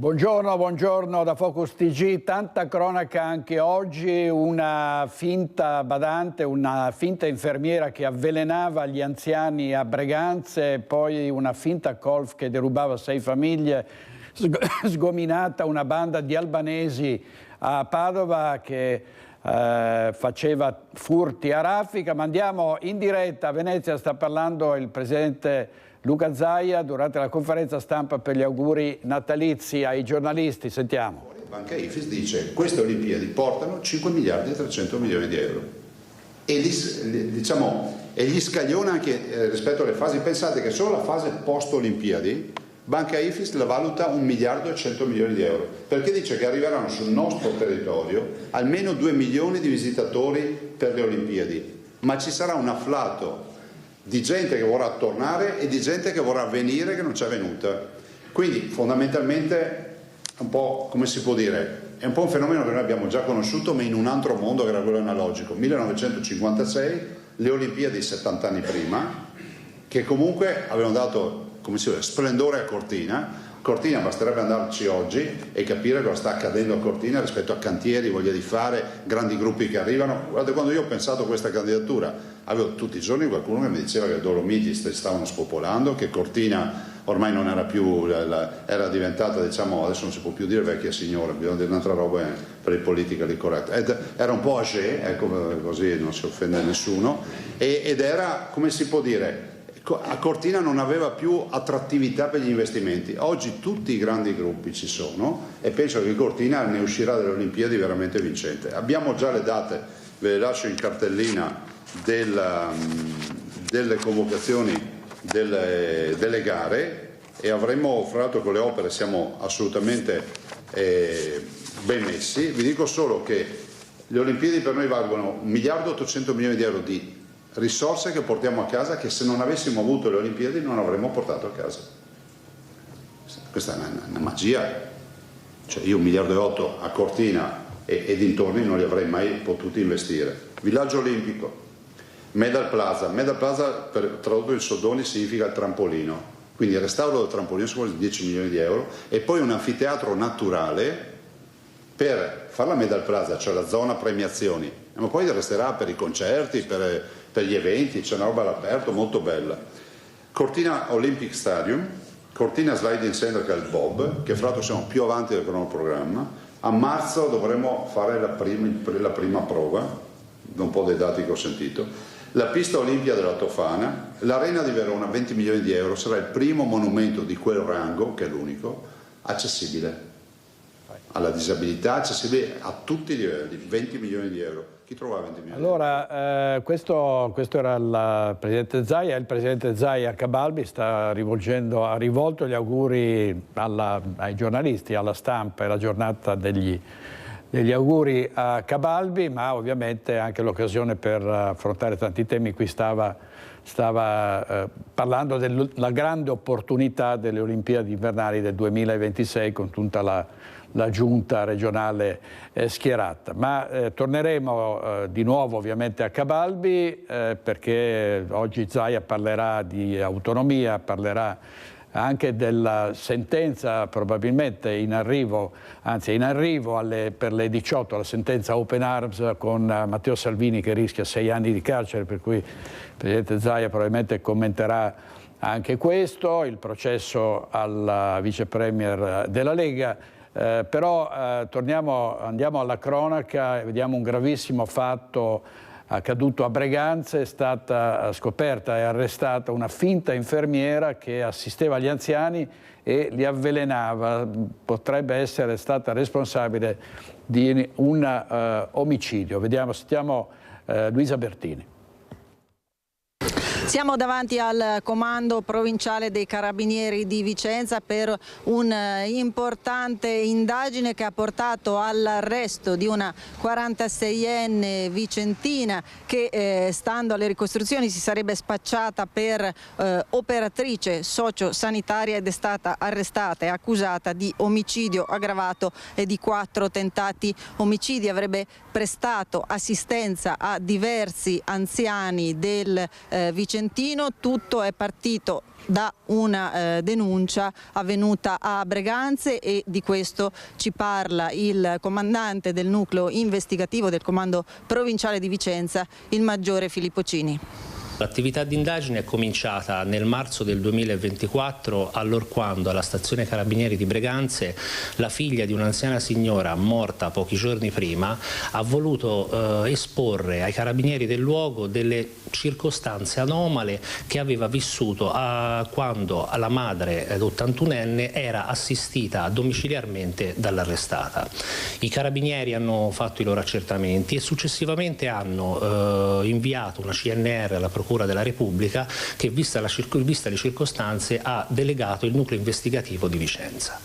Buongiorno, buongiorno da Focus TG. Tanta cronaca anche oggi, una finta badante, una finta infermiera che avvelenava gli anziani a Breganze, poi una finta colf che derubava 6 famiglie, sgominata una banda di albanesi a Padova che faceva furti a raffica. Ma andiamo in diretta a Venezia, sta parlando il presidente Luca Zaia durante la conferenza stampa per gli auguri natalizi ai giornalisti. Sentiamo. Banca Ifis dice: queste Olimpiadi portano 5 miliardi e 300 milioni di euro e gli scagliona anche rispetto alle fasi. Pensate che solo la fase post Olimpiadi Banca Ifis la valuta 1 miliardo e 100 milioni di euro, perché dice che arriveranno sul nostro territorio almeno 2 milioni di visitatori per le Olimpiadi, ma ci sarà un afflato di gente che vorrà tornare e di gente che vorrà venire che non c'è venuta. Quindi fondamentalmente un po', come si può dire, è un po' un fenomeno che noi abbiamo già conosciuto, ma in un altro mondo che era quello analogico. 1956, le Olimpiadi 70 anni prima, che comunque avevano dato, come si dice, splendore a Cortina. Cortina, basterebbe andarci oggi e capire cosa sta accadendo a Cortina rispetto a cantieri, voglia di fare, grandi gruppi che arrivano. Guardate, quando io ho pensato a questa candidatura avevo tutti i giorni qualcuno che mi diceva che i Dolomiti stavano spopolando, che Cortina ormai non era più, era diventata, diciamo, adesso non si può più dire vecchia signora, bisogna dire un'altra roba per il politically correct, era un po' âgé, ecco, così non si offende nessuno, ed era, come si può dire, a Cortina non aveva più attrattività per gli investimenti. Oggi tutti i grandi gruppi ci sono e penso che Cortina ne uscirà dalle Olimpiadi veramente vincente. Abbiamo già le date, ve le lascio in cartellina, delle convocazioni delle gare, e avremo, fra l'altro con le opere siamo assolutamente ben messi. Vi dico solo che le Olimpiadi per noi valgono 1 miliardo e 800 milioni di euro di risorse che portiamo a casa, che se non avessimo avuto le Olimpiadi non avremmo portato a casa. Questa è una magia, cioè io 1,8 miliardi a Cortina e dintorni non li avrei mai potuti investire. Villaggio olimpico, Medal Plaza, tradotto in soldoni significa il trampolino, quindi il restauro del trampolino si vuole 10 milioni di euro, e poi un anfiteatro naturale per fare la Medal Plaza, cioè la zona premiazioni, ma poi resterà per i concerti, per gli eventi, c'è una roba all'aperto molto bella. Cortina Olympic Stadium, Cortina Sliding Center, che è il Bob, che fra l'altro siamo più avanti del cronoprogramma. A marzo dovremo fare la prima prova, da un po' dei dati che ho sentito. La pista Olimpia della Tofana, l'Arena di Verona, 20 milioni di euro, sarà il primo monumento di quel rango, che è l'unico, accessibile alla disabilità, accessibile a tutti i livelli, 20 milioni di euro. Chi trova 20 milioni? Allora, questo era il presidente Zaia. Il presidente Zaia a Cabalbi ha rivolto gli auguri ai giornalisti, alla stampa, è la giornata degli auguri a Cabalbi, ma ovviamente anche l'occasione per affrontare tanti temi. Qui stava parlando della grande opportunità delle Olimpiadi invernali del 2026 con tutta la giunta regionale schierata. Ma torneremo di nuovo ovviamente a Cabalbi perché oggi Zaia parlerà di autonomia, parlerà anche della sentenza probabilmente in arrivo per le 18, la sentenza Open Arms con Matteo Salvini che rischia 6 anni di carcere, per cui il presidente Zaia probabilmente commenterà anche questo, il processo al vice premier della Lega. Però andiamo alla cronaca e vediamo un gravissimo fatto accaduto a Breganze. È stata scoperta e arrestata una finta infermiera che assisteva gli anziani e li avvelenava. Potrebbe essere stata responsabile di un omicidio. Sentiamo Luisa Bertini. Siamo davanti al comando provinciale dei Carabinieri di Vicenza per un'importante indagine che ha portato all'arresto di una 46enne vicentina che stando alle ricostruzioni si sarebbe spacciata per operatrice sociosanitaria ed è stata arrestata e accusata di omicidio aggravato e di 4 tentati omicidi. Avrebbe prestato assistenza a diversi anziani del Vicentino Vicentino. Tutto è partito da una denuncia avvenuta a Breganze e di questo ci parla il comandante del nucleo investigativo del Comando Provinciale di Vicenza, il maggiore Filippo Cini. L'attività di indagine è cominciata nel marzo del 2024, allorquando alla stazione Carabinieri di Breganze la figlia di un'anziana signora morta pochi giorni prima ha voluto esporre ai carabinieri del luogo delle circostanze anomale che aveva vissuto quando la madre 81enne era assistita domiciliarmente dall'arrestata. I carabinieri hanno fatto i loro accertamenti e successivamente hanno inviato una CNR alla Procura della Repubblica che, vista le circostanze, ha delegato il nucleo investigativo di Vicenza.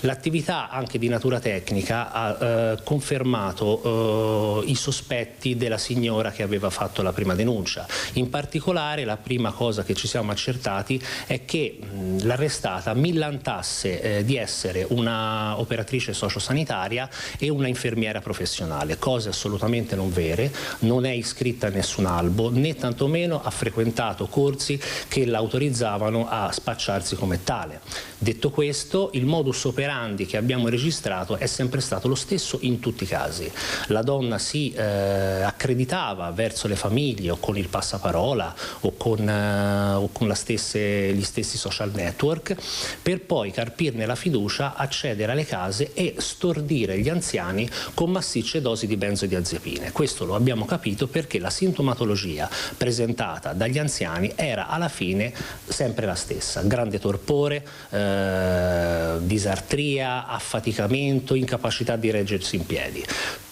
L'attività anche di natura tecnica ha confermato i sospetti della signora che aveva fatto la prima denuncia. In particolare la prima cosa che ci siamo accertati è che l'arrestata millantasse di essere una operatrice sociosanitaria e una infermiera professionale, cose assolutamente non vere, non è iscritta a nessun albo né tantomeno ha frequentato corsi che la autorizzavano a spacciarsi come tale. Detto questo, il modus operandi che abbiamo registrato è sempre stato lo stesso in tutti i casi. La donna si accreditava verso le famiglie o con il passaparola o con gli stessi social network, per poi carpirne la fiducia, accedere alle case e stordire gli anziani con massicce dosi di benzodiazepine. Questo lo abbiamo capito perché la sintomatologia presentata dagli anziani era alla fine sempre la stessa: grande torpore, disartria, affaticamento, incapacità di reggersi in piedi.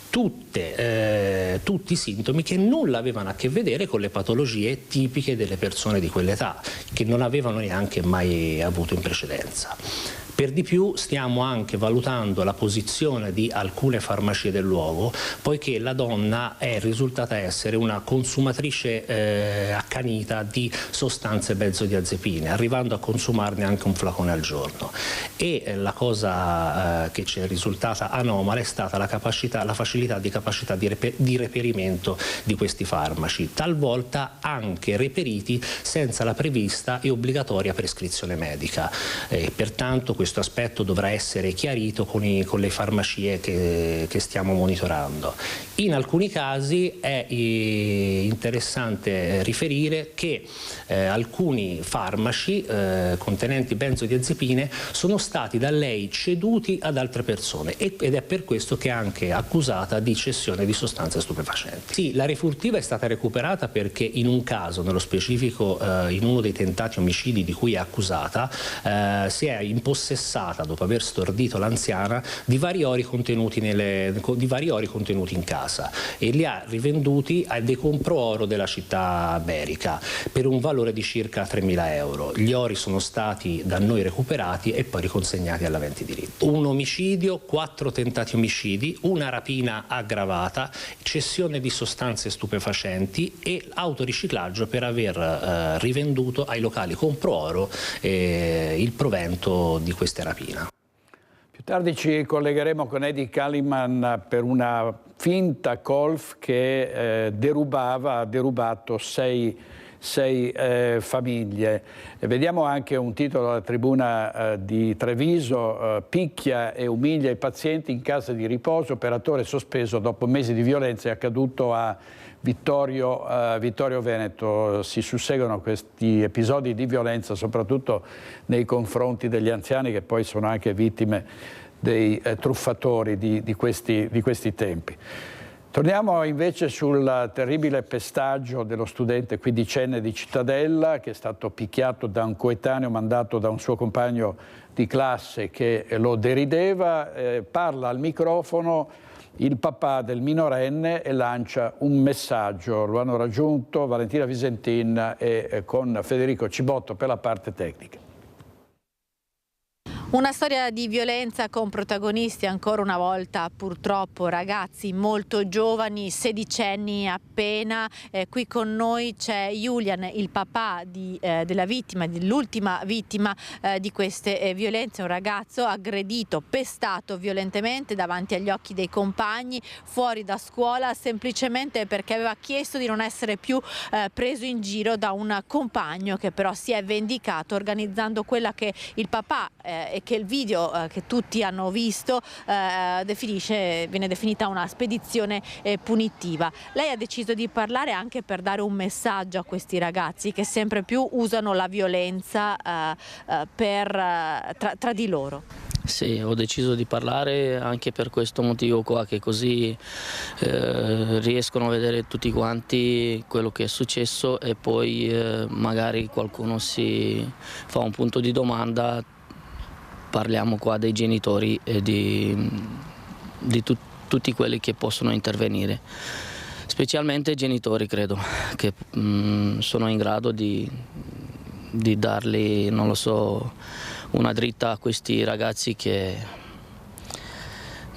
Tutti sintomi che nulla avevano a che vedere con le patologie tipiche delle persone di quell'età, che non avevano neanche mai avuto in precedenza. Per di più stiamo anche valutando la posizione di alcune farmacie del luogo, poiché la donna è risultata essere una consumatrice accanita di sostanze benzodiazepine, arrivando a consumarne anche un flacone al giorno. E la cosa che ci è risultata anomala è stata la facilità di reperimento di questi farmaci, talvolta anche reperiti senza la prevista e obbligatoria prescrizione medica. Pertanto questo aspetto dovrà essere chiarito con le farmacie che stiamo monitorando. In alcuni casi è interessante riferire che alcuni farmaci contenenti benzodiazepine sono stati da lei ceduti ad altre persone ed è per questo che è anche accusata di cessione di sostanze stupefacenti. Sì, la refurtiva è stata recuperata perché in un caso, nello specifico in uno dei tentati omicidi di cui è accusata, si è impossessata, dopo aver stordito l'anziana, di vari ori contenuti in casa e li ha rivenduti a dei compro-oro della città berica per un valore di circa 3.000 euro. Gli ori sono stati da noi recuperati e poi riconsegnati all'avente diritto. Un omicidio, 4 tentati omicidi, una rapina aggravata, cessione di sostanze stupefacenti e autoriciclaggio per aver rivenduto ai locali compro-oro il provento di queste rapine. Più tardi ci collegheremo con Eddie Kaliman per una finta colf che ha derubato sei famiglie. Vediamo anche un titolo alla tribuna di Treviso: picchia e umilia i pazienti in casa di riposo, operatore sospeso dopo mesi di violenza. È accaduto a Vittorio Veneto. Si susseguono questi episodi di violenza soprattutto nei confronti degli anziani, che poi sono anche vittime dei truffatori di questi tempi. Torniamo invece sul terribile pestaggio dello studente quindicenne di Cittadella, che è stato picchiato da un coetaneo mandato da un suo compagno di classe che lo derideva. Parla al microfono il papà del minorenne e lancia un messaggio. Lo hanno raggiunto Valentina Visentin e con Federico Cibotto per la parte tecnica. Una storia di violenza con protagonisti ancora una volta purtroppo ragazzi molto giovani, sedicenni appena. Qui con noi c'è Julian, il papà della vittima, dell'ultima vittima di queste violenze, un ragazzo aggredito, pestato violentemente davanti agli occhi dei compagni fuori da scuola semplicemente perché aveva chiesto di non essere più preso in giro da un compagno, che però si è vendicato organizzando quella che il papà e che il video che tutti hanno visto viene definita una spedizione punitiva. Lei ha deciso di parlare anche per dare un messaggio a questi ragazzi che sempre più usano la violenza tra di loro. Sì, ho deciso di parlare anche per questo motivo qua, che così riescono a vedere tutti quanti quello che è successo e poi magari qualcuno si fa un punto di domanda. Parliamo qua dei genitori e di tutti quelli che possono intervenire, specialmente i genitori, credo, che sono in grado di dargli, non lo so, una dritta a questi ragazzi che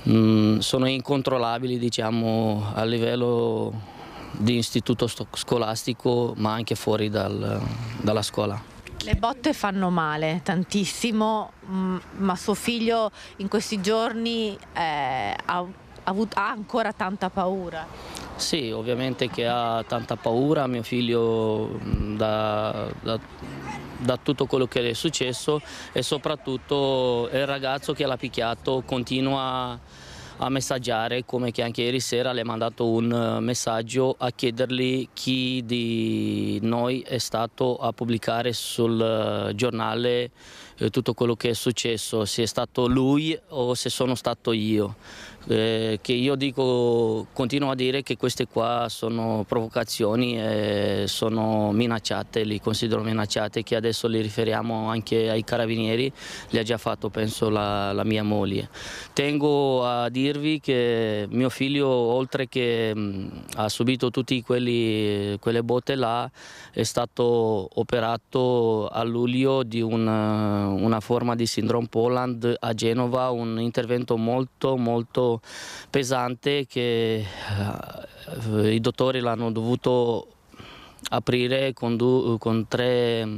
sono incontrollabili, diciamo, a livello di istituto scolastico, ma anche fuori dalla scuola. Le botte fanno male tantissimo, ma suo figlio in questi giorni ha ancora tanta paura. Sì, ovviamente che ha tanta paura. Mio figlio da tutto quello che è successo, e soprattutto il ragazzo che l'ha picchiato continua a messaggiare, come che anche ieri sera le ha mandato un messaggio a chiedergli chi di noi è stato a pubblicare sul giornale tutto quello che è successo, se è stato lui o se sono stato io. Che io dico, continuo a dire che queste qua sono provocazioni e sono minacciate, li considero minacciate, che adesso li riferiamo anche ai carabinieri, li ha già fatto penso la mia moglie. Tengo a dirvi che mio figlio, oltre che ha subito tutti quelle botte là, è stato operato a luglio di una forma di sindrome Poland a Genova, un intervento molto pesante che i dottori l'hanno dovuto aprire con 3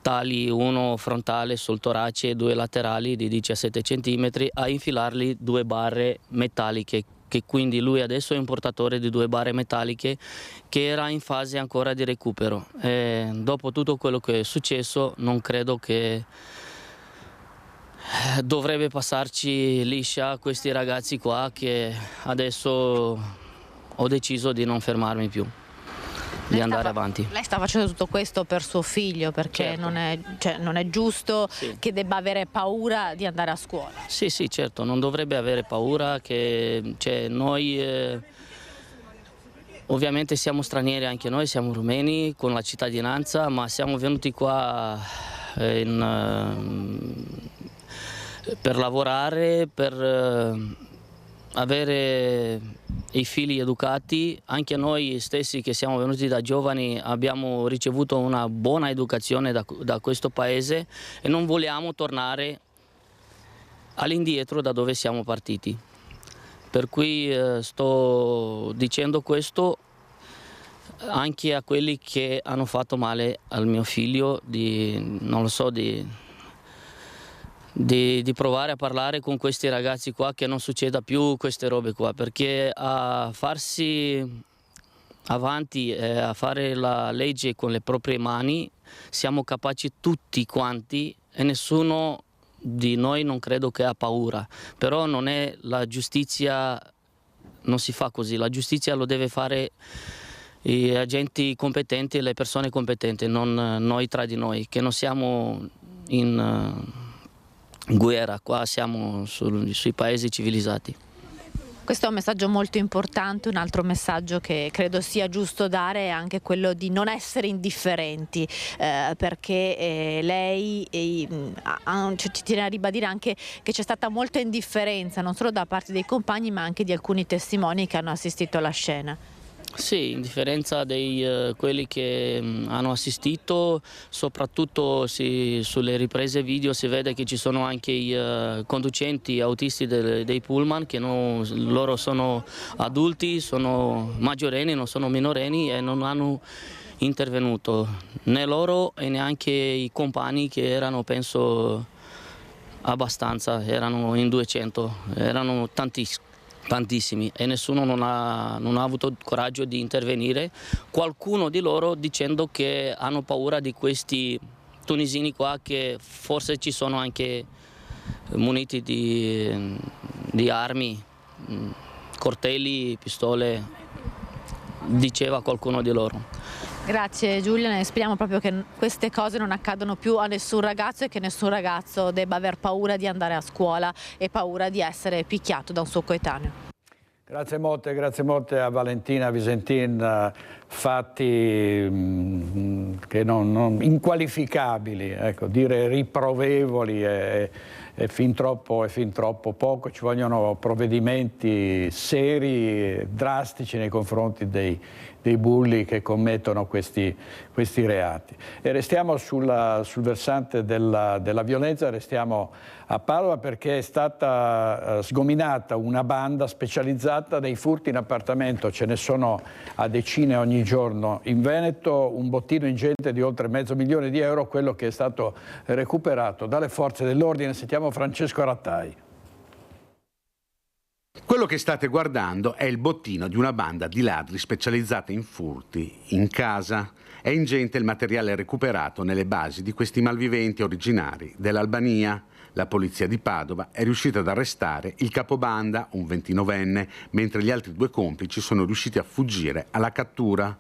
tagli, uno frontale sul torace e 2 laterali di 17 cm, a infilargli 2 barre metalliche, che quindi lui adesso è un portatore di 2 barre metalliche che era in fase ancora di recupero. E dopo tutto quello che è successo non credo che dovrebbe passarci liscia questi ragazzi qua, che adesso ho deciso di non fermarmi più, di andare avanti. Lei sta facendo tutto questo per suo figlio, perché certo. non è giusto Sì. che debba avere paura di andare a scuola. Sì, certo, non dovrebbe avere paura, che noi ovviamente siamo stranieri anche noi, siamo rumeni con la cittadinanza, ma siamo venuti qua per lavorare, per avere i figli educati. Anche noi stessi che siamo venuti da giovani abbiamo ricevuto una buona educazione da questo paese e non vogliamo tornare all'indietro da dove siamo partiti. Per cui sto dicendo questo anche a quelli che hanno fatto male al mio figlio, non lo so, di provare a parlare con questi ragazzi qua, che non succeda più queste robe qua, perché a farsi avanti e a fare la legge con le proprie mani siamo capaci tutti quanti e nessuno di noi non credo che ha paura, però non è la giustizia, non si fa così, la giustizia lo deve fare gli agenti competenti e le persone competenti, non noi tra di noi, che non siamo in guerra, qua siamo sui paesi civilizzati. Questo è un messaggio molto importante. Un altro messaggio che credo sia giusto dare è anche quello di non essere indifferenti, perché lei ci tiene a ribadire anche che c'è stata molta indifferenza non solo da parte dei compagni ma anche di alcuni testimoni che hanno assistito alla scena. Sì, in differenza di quelli che hanno assistito, soprattutto sulle riprese video si vede che ci sono anche i conducenti autisti dei pullman, che loro sono adulti, sono maggiorenni, non sono minorenni e non hanno intervenuto né loro e neanche i compagni, che erano, penso, abbastanza, erano in 200, erano tantissimi e nessuno non ha avuto il coraggio di intervenire. Qualcuno di loro dicendo che hanno paura di questi tunisini qua, che forse ci sono anche muniti di armi, coltelli, pistole, diceva qualcuno di loro. Grazie Giulian, e speriamo proprio che queste cose non accadano più a nessun ragazzo e che nessun ragazzo debba aver paura di andare a scuola e paura di essere picchiato da un suo coetaneo. Grazie molte a Valentina Visentin, fatti che inqualificabili, ecco, dire riprovevoli è fin troppo poco. Ci vogliono provvedimenti seri, drastici nei confronti dei bulli che commettono questi reati. E restiamo sul versante della violenza, restiamo a Padova, perché è stata sgominata una banda specializzata nei furti in appartamento. Ce ne sono a decine ogni giorno in Veneto, un bottino ingente di oltre €500.000, quello che è stato recuperato dalle forze dell'ordine. Sentiamo Francesco Rattai. Quello che state guardando è il bottino di una banda di ladri specializzata in furti in casa. È ingente il materiale recuperato nelle basi di questi malviventi originari dell'Albania. La polizia di Padova è riuscita ad arrestare il capobanda, un 29enne, mentre gli altri 2 complici sono riusciti a fuggire alla cattura.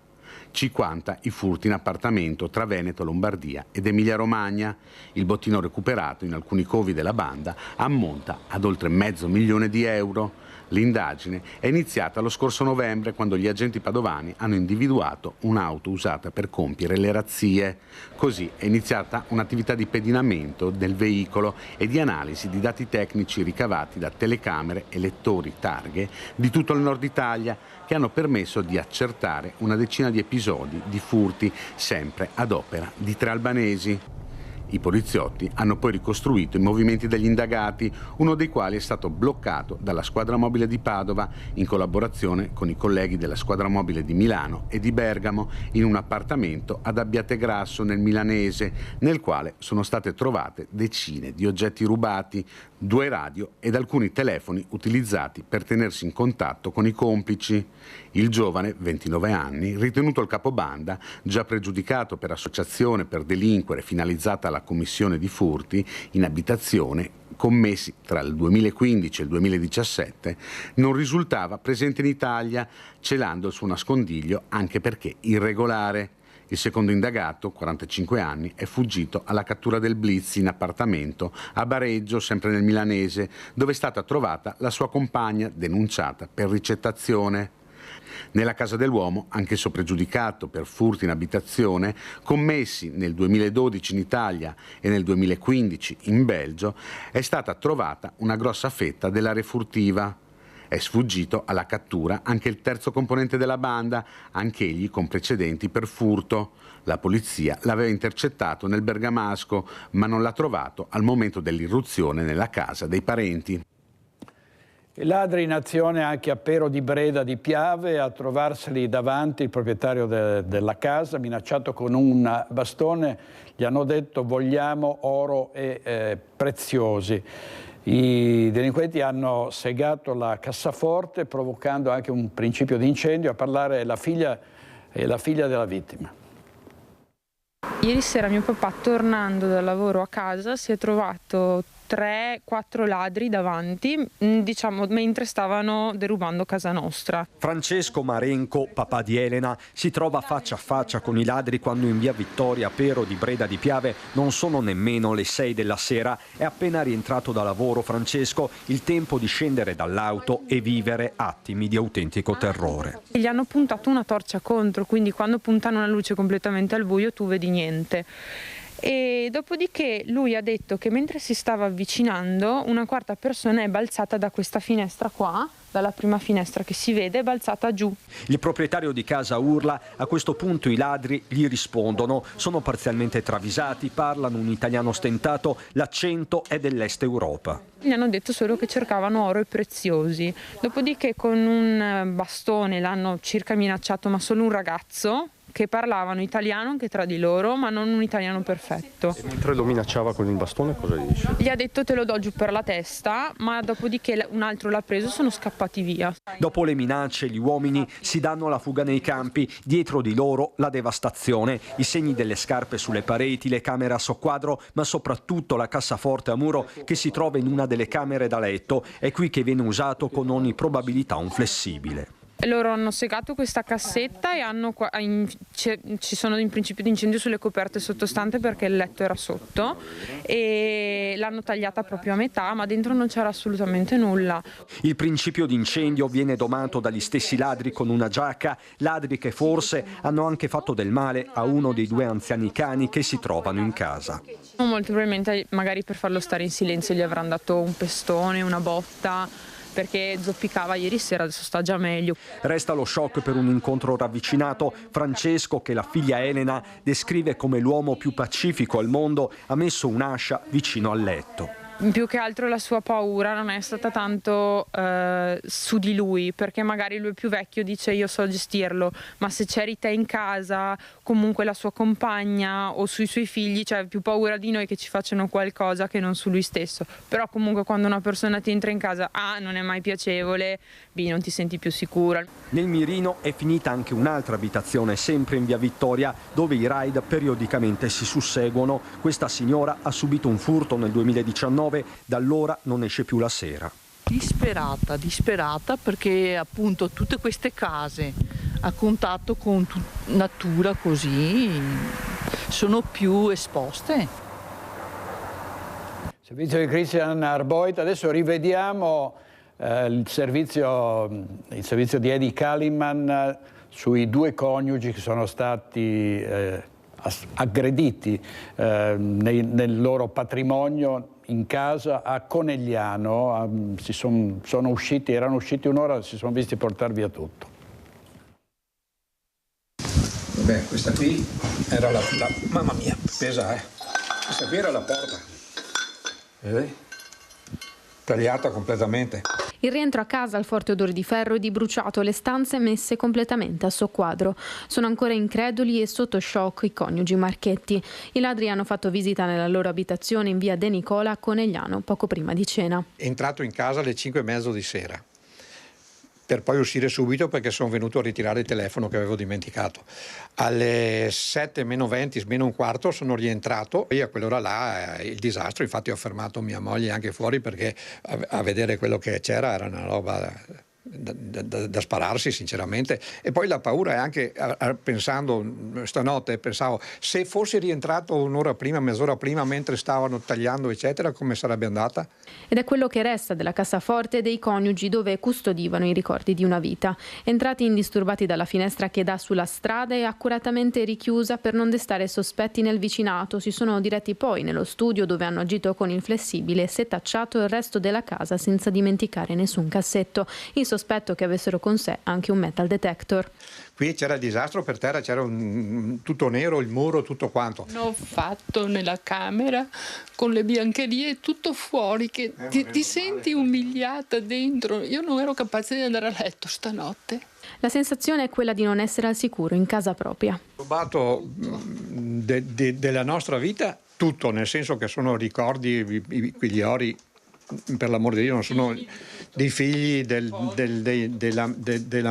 50 i furti in appartamento tra Veneto, Lombardia ed Emilia-Romagna. Il bottino recuperato in alcuni covi della banda ammonta ad oltre €500.000. L'indagine è iniziata lo scorso novembre, quando gli agenti padovani hanno individuato un'auto usata per compiere le razzie. Così è iniziata un'attività di pedinamento del veicolo e di analisi di dati tecnici ricavati da telecamere e lettori targhe di tutto il nord Italia, che hanno permesso di accertare una decina di episodi di furti, sempre ad opera di 3 albanesi. I poliziotti hanno poi ricostruito i movimenti degli indagati, uno dei quali è stato bloccato dalla squadra mobile di Padova in collaborazione con i colleghi della squadra mobile di Milano e di Bergamo in un appartamento ad Abbiategrasso nel Milanese, nel quale sono state trovate decine di oggetti rubati, 2 radio ed alcuni telefoni utilizzati per tenersi in contatto con i complici. Il giovane, 29 anni, ritenuto il capobanda, già pregiudicato per associazione per delinquere finalizzata alla commissione di furti in abitazione commessi tra il 2015 e il 2017, non risultava presente in Italia, celando il suo nascondiglio anche perché irregolare. Il secondo indagato, 45 anni, è fuggito alla cattura del blitz in appartamento a Bareggio, sempre nel Milanese, dove è stata trovata la sua compagna denunciata per ricettazione. Nella casa dell'uomo, anch'esso pregiudicato per furti in abitazione, commessi nel 2012 in Italia e nel 2015 in Belgio, è stata trovata una grossa fetta della refurtiva. È sfuggito alla cattura anche il terzo componente della banda, anch'egli con precedenti per furto. La polizia l'aveva intercettato nel bergamasco, ma non l'ha trovato al momento dell'irruzione nella casa dei parenti. I ladri in azione anche a Pero di Breda di Piave, a trovarseli davanti il proprietario della casa, minacciato con un bastone, gli hanno detto vogliamo oro e preziosi. I delinquenti hanno segato la cassaforte, provocando anche un principio di incendio. A parlare la figlia della vittima. Ieri sera mio papà, tornando dal lavoro a casa, si è trovato 3-4 ladri davanti, diciamo, mentre stavano derubando casa nostra. Francesco Marenco, papà di Elena, si trova faccia a faccia con i ladri quando in via Vittoria Pero di Breda di Piave non sono nemmeno le 6 della sera. È appena rientrato da lavoro Francesco, il tempo di scendere dall'auto e vivere attimi di autentico terrore. Gli hanno puntato una torcia contro, quindi quando puntano una luce completamente al buio tu vedi niente. E dopodiché lui ha detto che mentre si stava avvicinando una quarta persona è balzata da questa finestra qua, dalla prima finestra che si vede, è balzata giù. Il proprietario di casa urla, a questo punto i ladri gli rispondono, sono parzialmente travisati, parlano un italiano stentato, l'accento è dell'est Europa. Gli hanno detto solo che cercavano oro e preziosi, dopodiché con un bastone l'hanno circa minacciato, ma solo un ragazzo, che parlavano italiano anche tra di loro, ma non un italiano perfetto. E mentre lo minacciava con il bastone cosa gli dice? Gli ha detto te lo do giù per la testa, ma dopodiché un altro l'ha preso e sono scappati via. Dopo le minacce gli uomini si danno alla fuga nei campi, dietro di loro la devastazione, i segni delle scarpe sulle pareti, le camere a soqquadro, ma soprattutto la cassaforte a muro che si trova in una delle camere da letto, è qui che viene usato con ogni probabilità un flessibile. Loro hanno segato questa cassetta e ci sono in principio di incendio sulle coperte sottostante perché il letto era sotto e l'hanno tagliata proprio a metà, ma dentro non c'era assolutamente nulla. Il principio di incendio viene domato dagli stessi ladri con una giacca, ladri che forse hanno anche fatto del male a uno dei due anziani cani che si trovano in casa. Molto probabilmente magari per farlo stare in silenzio gli avranno dato un pestone, una botta, perché zoppicava ieri sera, adesso sta già meglio. Resta lo shock per un incontro ravvicinato. Francesco, che la figlia Elena descrive come l'uomo più pacifico al mondo, ha messo un'ascia vicino al letto. Più che altro la sua paura non è stata tanto su di lui, perché magari lui è più vecchio, dice io so gestirlo, ma se c'eri te in casa, comunque la sua compagna o sui suoi figli, cioè più paura di noi che ci facciano qualcosa che non su lui stesso. Però comunque quando una persona ti entra in casa, A, non è mai piacevole, B, non ti senti più sicura. Nel mirino è finita anche un'altra abitazione, sempre in via Vittoria, dove i raid periodicamente si susseguono. Questa signora ha subito un furto nel 2019, da allora non esce più la sera. Disperata perché appunto tutte queste case a contatto con natura così sono più esposte. Servizio di Christian Arboit, adesso rivediamo il servizio di Eddie Kaliman sui due coniugi che sono stati aggrediti nel loro patrimonio in casa a Conegliano. Erano usciti un'ora, si sono visti portare via tutto. Vabbè, questa qui era la mamma mia, pesa, questa qui era la porta, vedi? Tagliata completamente. Il rientro a casa al forte odore di ferro e di bruciato, le stanze messe completamente a soqquadro. Sono ancora increduli e sotto shock i coniugi Marchetti. I ladri hanno fatto visita nella loro abitazione in via De Nicola a Conegliano poco prima di cena. È entrato in casa alle 5:30 di sera, per poi uscire subito perché sono venuto a ritirare il telefono che avevo dimenticato. Alle 7:20, meno un quarto, sono rientrato e a quell'ora là il disastro. Infatti ho fermato mia moglie anche fuori perché a vedere quello che c'era era una roba da spararsi sinceramente. E poi la paura è anche, pensando stanotte, pensavo se fossi rientrato un'ora prima, mezz'ora prima, mentre stavano tagliando eccetera, come sarebbe andata? Ed è quello che resta della cassaforte dei coniugi dove custodivano i ricordi di una vita. Entrati indisturbati dalla finestra che dà sulla strada e accuratamente richiusa per non destare sospetti nel vicinato, si sono diretti poi nello studio dove hanno agito con il flessibile e setacciato il resto della casa senza dimenticare nessun cassetto. Il sospetto che avessero con sé anche un metal detector. Qui c'era il disastro, per terra c'era tutto nero, il muro, tutto quanto. L'ho fatto nella camera con le biancherie, tutto fuori, che ti senti umiliata dentro. Io non ero capace di andare a letto stanotte. La sensazione è quella di non essere al sicuro in casa propria. Ho rubato della nostra vita tutto, nel senso che sono ricordi, quegli ori, per l'amor di Dio, non sono dei figli della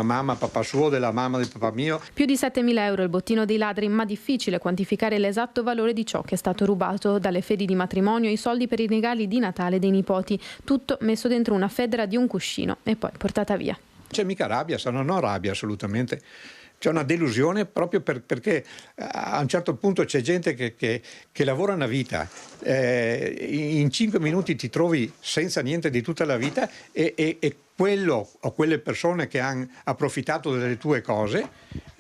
mamma, papà suo, della mamma del papà mio. Più di 7.000 euro il bottino dei ladri, ma difficile quantificare l'esatto valore di ciò che è stato rubato, dalle fedi di matrimonio ai soldi per i regali di Natale dei nipoti, tutto messo dentro una federa di un cuscino e poi portata via. C'è mica rabbia, non ho rabbia assolutamente. C'è una delusione proprio perché a un certo punto c'è gente che lavora una vita, in 5 minuti ti trovi senza niente di tutta la vita e quello o quelle persone che hanno approfittato delle tue cose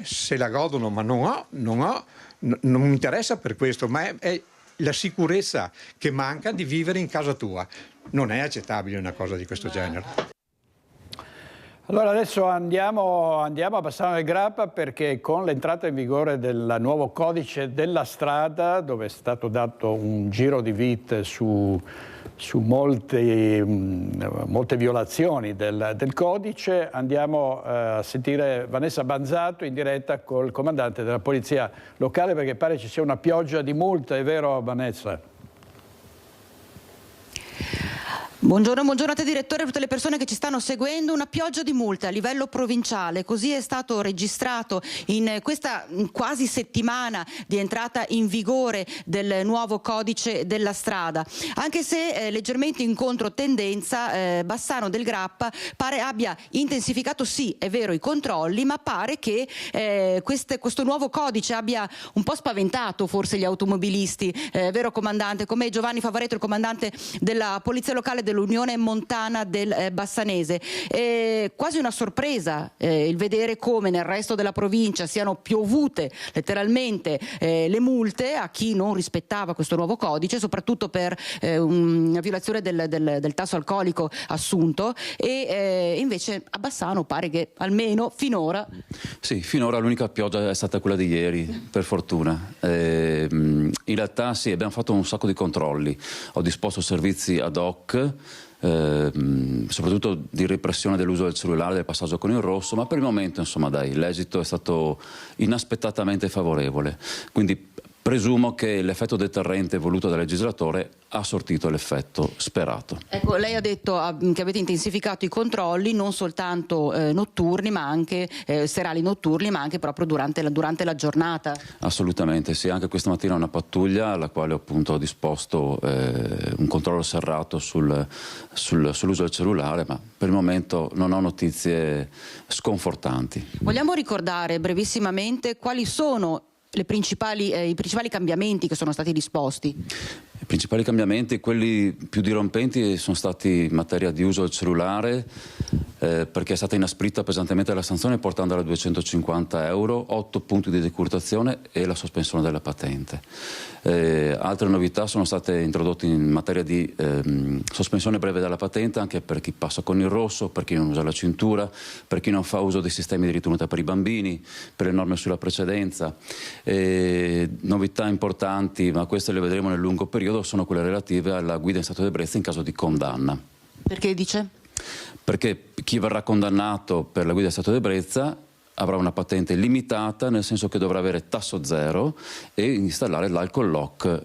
se la godono, ma non mi interessa per questo, ma è la sicurezza che manca di vivere in casa tua. Non è accettabile una cosa di questo genere. Allora adesso andiamo a Bassano del Grappa, perché con l'entrata in vigore del nuovo codice della strada, dove è stato dato un giro di vite su molte violazioni del codice, andiamo a sentire Vanessa Banzato in diretta col comandante della polizia locale, perché pare ci sia una pioggia di multe, è vero Vanessa? Buongiorno a te direttore e a tutte le persone che ci stanno seguendo. Una pioggia di multe a livello provinciale, così è stato registrato in questa quasi settimana di entrata in vigore del nuovo codice della strada. Anche se leggermente in controtendenza, Bassano del Grappa pare abbia intensificato, sì è vero, i controlli, ma pare che questo nuovo codice abbia un po' spaventato forse gli automobilisti, vero comandante? Come Giovanni Favaretto, il comandante della polizia locale dell'Unione Montana del Bassanese. Quasi una sorpresa il vedere come nel resto della provincia siano piovute letteralmente le multe a chi non rispettava questo nuovo codice, soprattutto per una violazione del tasso alcolico assunto, e invece a Bassano pare che almeno finora... Sì, finora l'unica pioggia è stata quella di ieri, per fortuna. In realtà sì, abbiamo fatto un sacco di controlli, ho disposto servizi ad hoc, soprattutto di repressione dell'uso del cellulare, del passaggio con il rosso, ma per il momento insomma dai, l'esito è stato inaspettatamente favorevole, quindi presumo che l'effetto deterrente voluto dal legislatore ha sortito l'effetto sperato. Ecco, lei ha detto che avete intensificato i controlli non soltanto notturni, ma anche serali notturni, ma anche proprio durante la giornata. Assolutamente, sì, anche questa mattina una pattuglia alla quale appunto ho disposto un controllo serrato sull'uso del cellulare, ma per il momento non ho notizie sconfortanti. Vogliamo ricordare brevissimamente quali sono i principali cambiamenti che sono stati disposti? I principali cambiamenti, quelli più dirompenti, sono stati in materia di uso del cellulare, perché è stata inasprita pesantemente la sanzione portandola a 250 €, 8 punti di decurtazione e la sospensione della patente. Altre novità sono state introdotte in materia di sospensione breve della patente anche per chi passa con il rosso, per chi non usa la cintura, per chi non fa uso dei sistemi di ritenuta per i bambini, per le norme sulla precedenza. Novità importanti, ma queste le vedremo nel lungo periodo, sono quelle relative alla guida in stato di ebbrezza in caso di condanna. Perché dice? Perché chi verrà condannato per la guida in stato di ebbrezza avrà una patente limitata, nel senso che dovrà avere tasso zero e installare l'alcol lock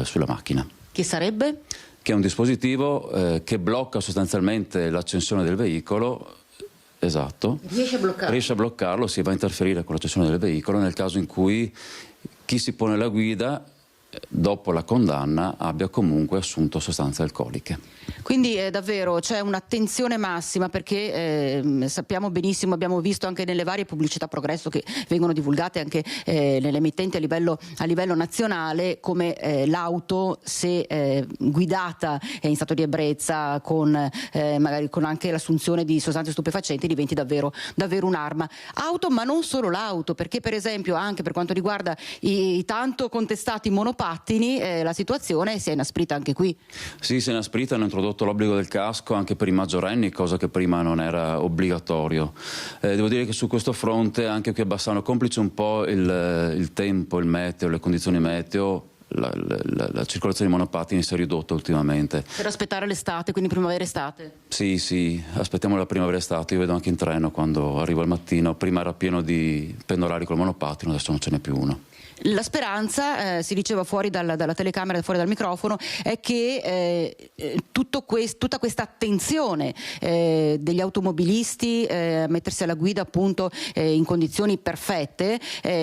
sulla macchina. Che sarebbe? Che è un dispositivo che blocca sostanzialmente l'accensione del veicolo. Esatto. Riesce a bloccarlo, si va a interferire con l'accensione del veicolo nel caso in cui chi si pone alla guida dopo la condanna abbia comunque assunto sostanze alcoliche. Quindi davvero c'è un'attenzione massima, perché sappiamo benissimo, abbiamo visto anche nelle varie pubblicità progresso che vengono divulgate anche nelle emittenti a livello nazionale, come l'auto, se guidata in stato di ebbrezza magari con anche l'assunzione di sostanze stupefacenti, diventi davvero un'arma. Auto, ma non solo l'auto, perché per esempio anche per quanto riguarda i tanto contestati monopattini la situazione si è inasprita anche qui. Sì, si è inasprita, hanno introdotto l'obbligo del casco anche per i maggiorenni, cosa che prima non era obbligatorio. Devo dire che su questo fronte anche qui a Bassano, complice un po' il tempo, il meteo, le condizioni meteo, la circolazione di monopattini si è ridotta ultimamente. Per aspettare l'estate, quindi primavera-estate? Sì, aspettiamo la primavera-estate. Io vedo anche in treno quando arrivo al mattino, prima era pieno di pendolari col monopattino, adesso non ce n'è più uno. La speranza, si diceva fuori dalla telecamera, fuori dal microfono, è che tutta questa attenzione degli automobilisti a mettersi alla guida appunto in condizioni perfette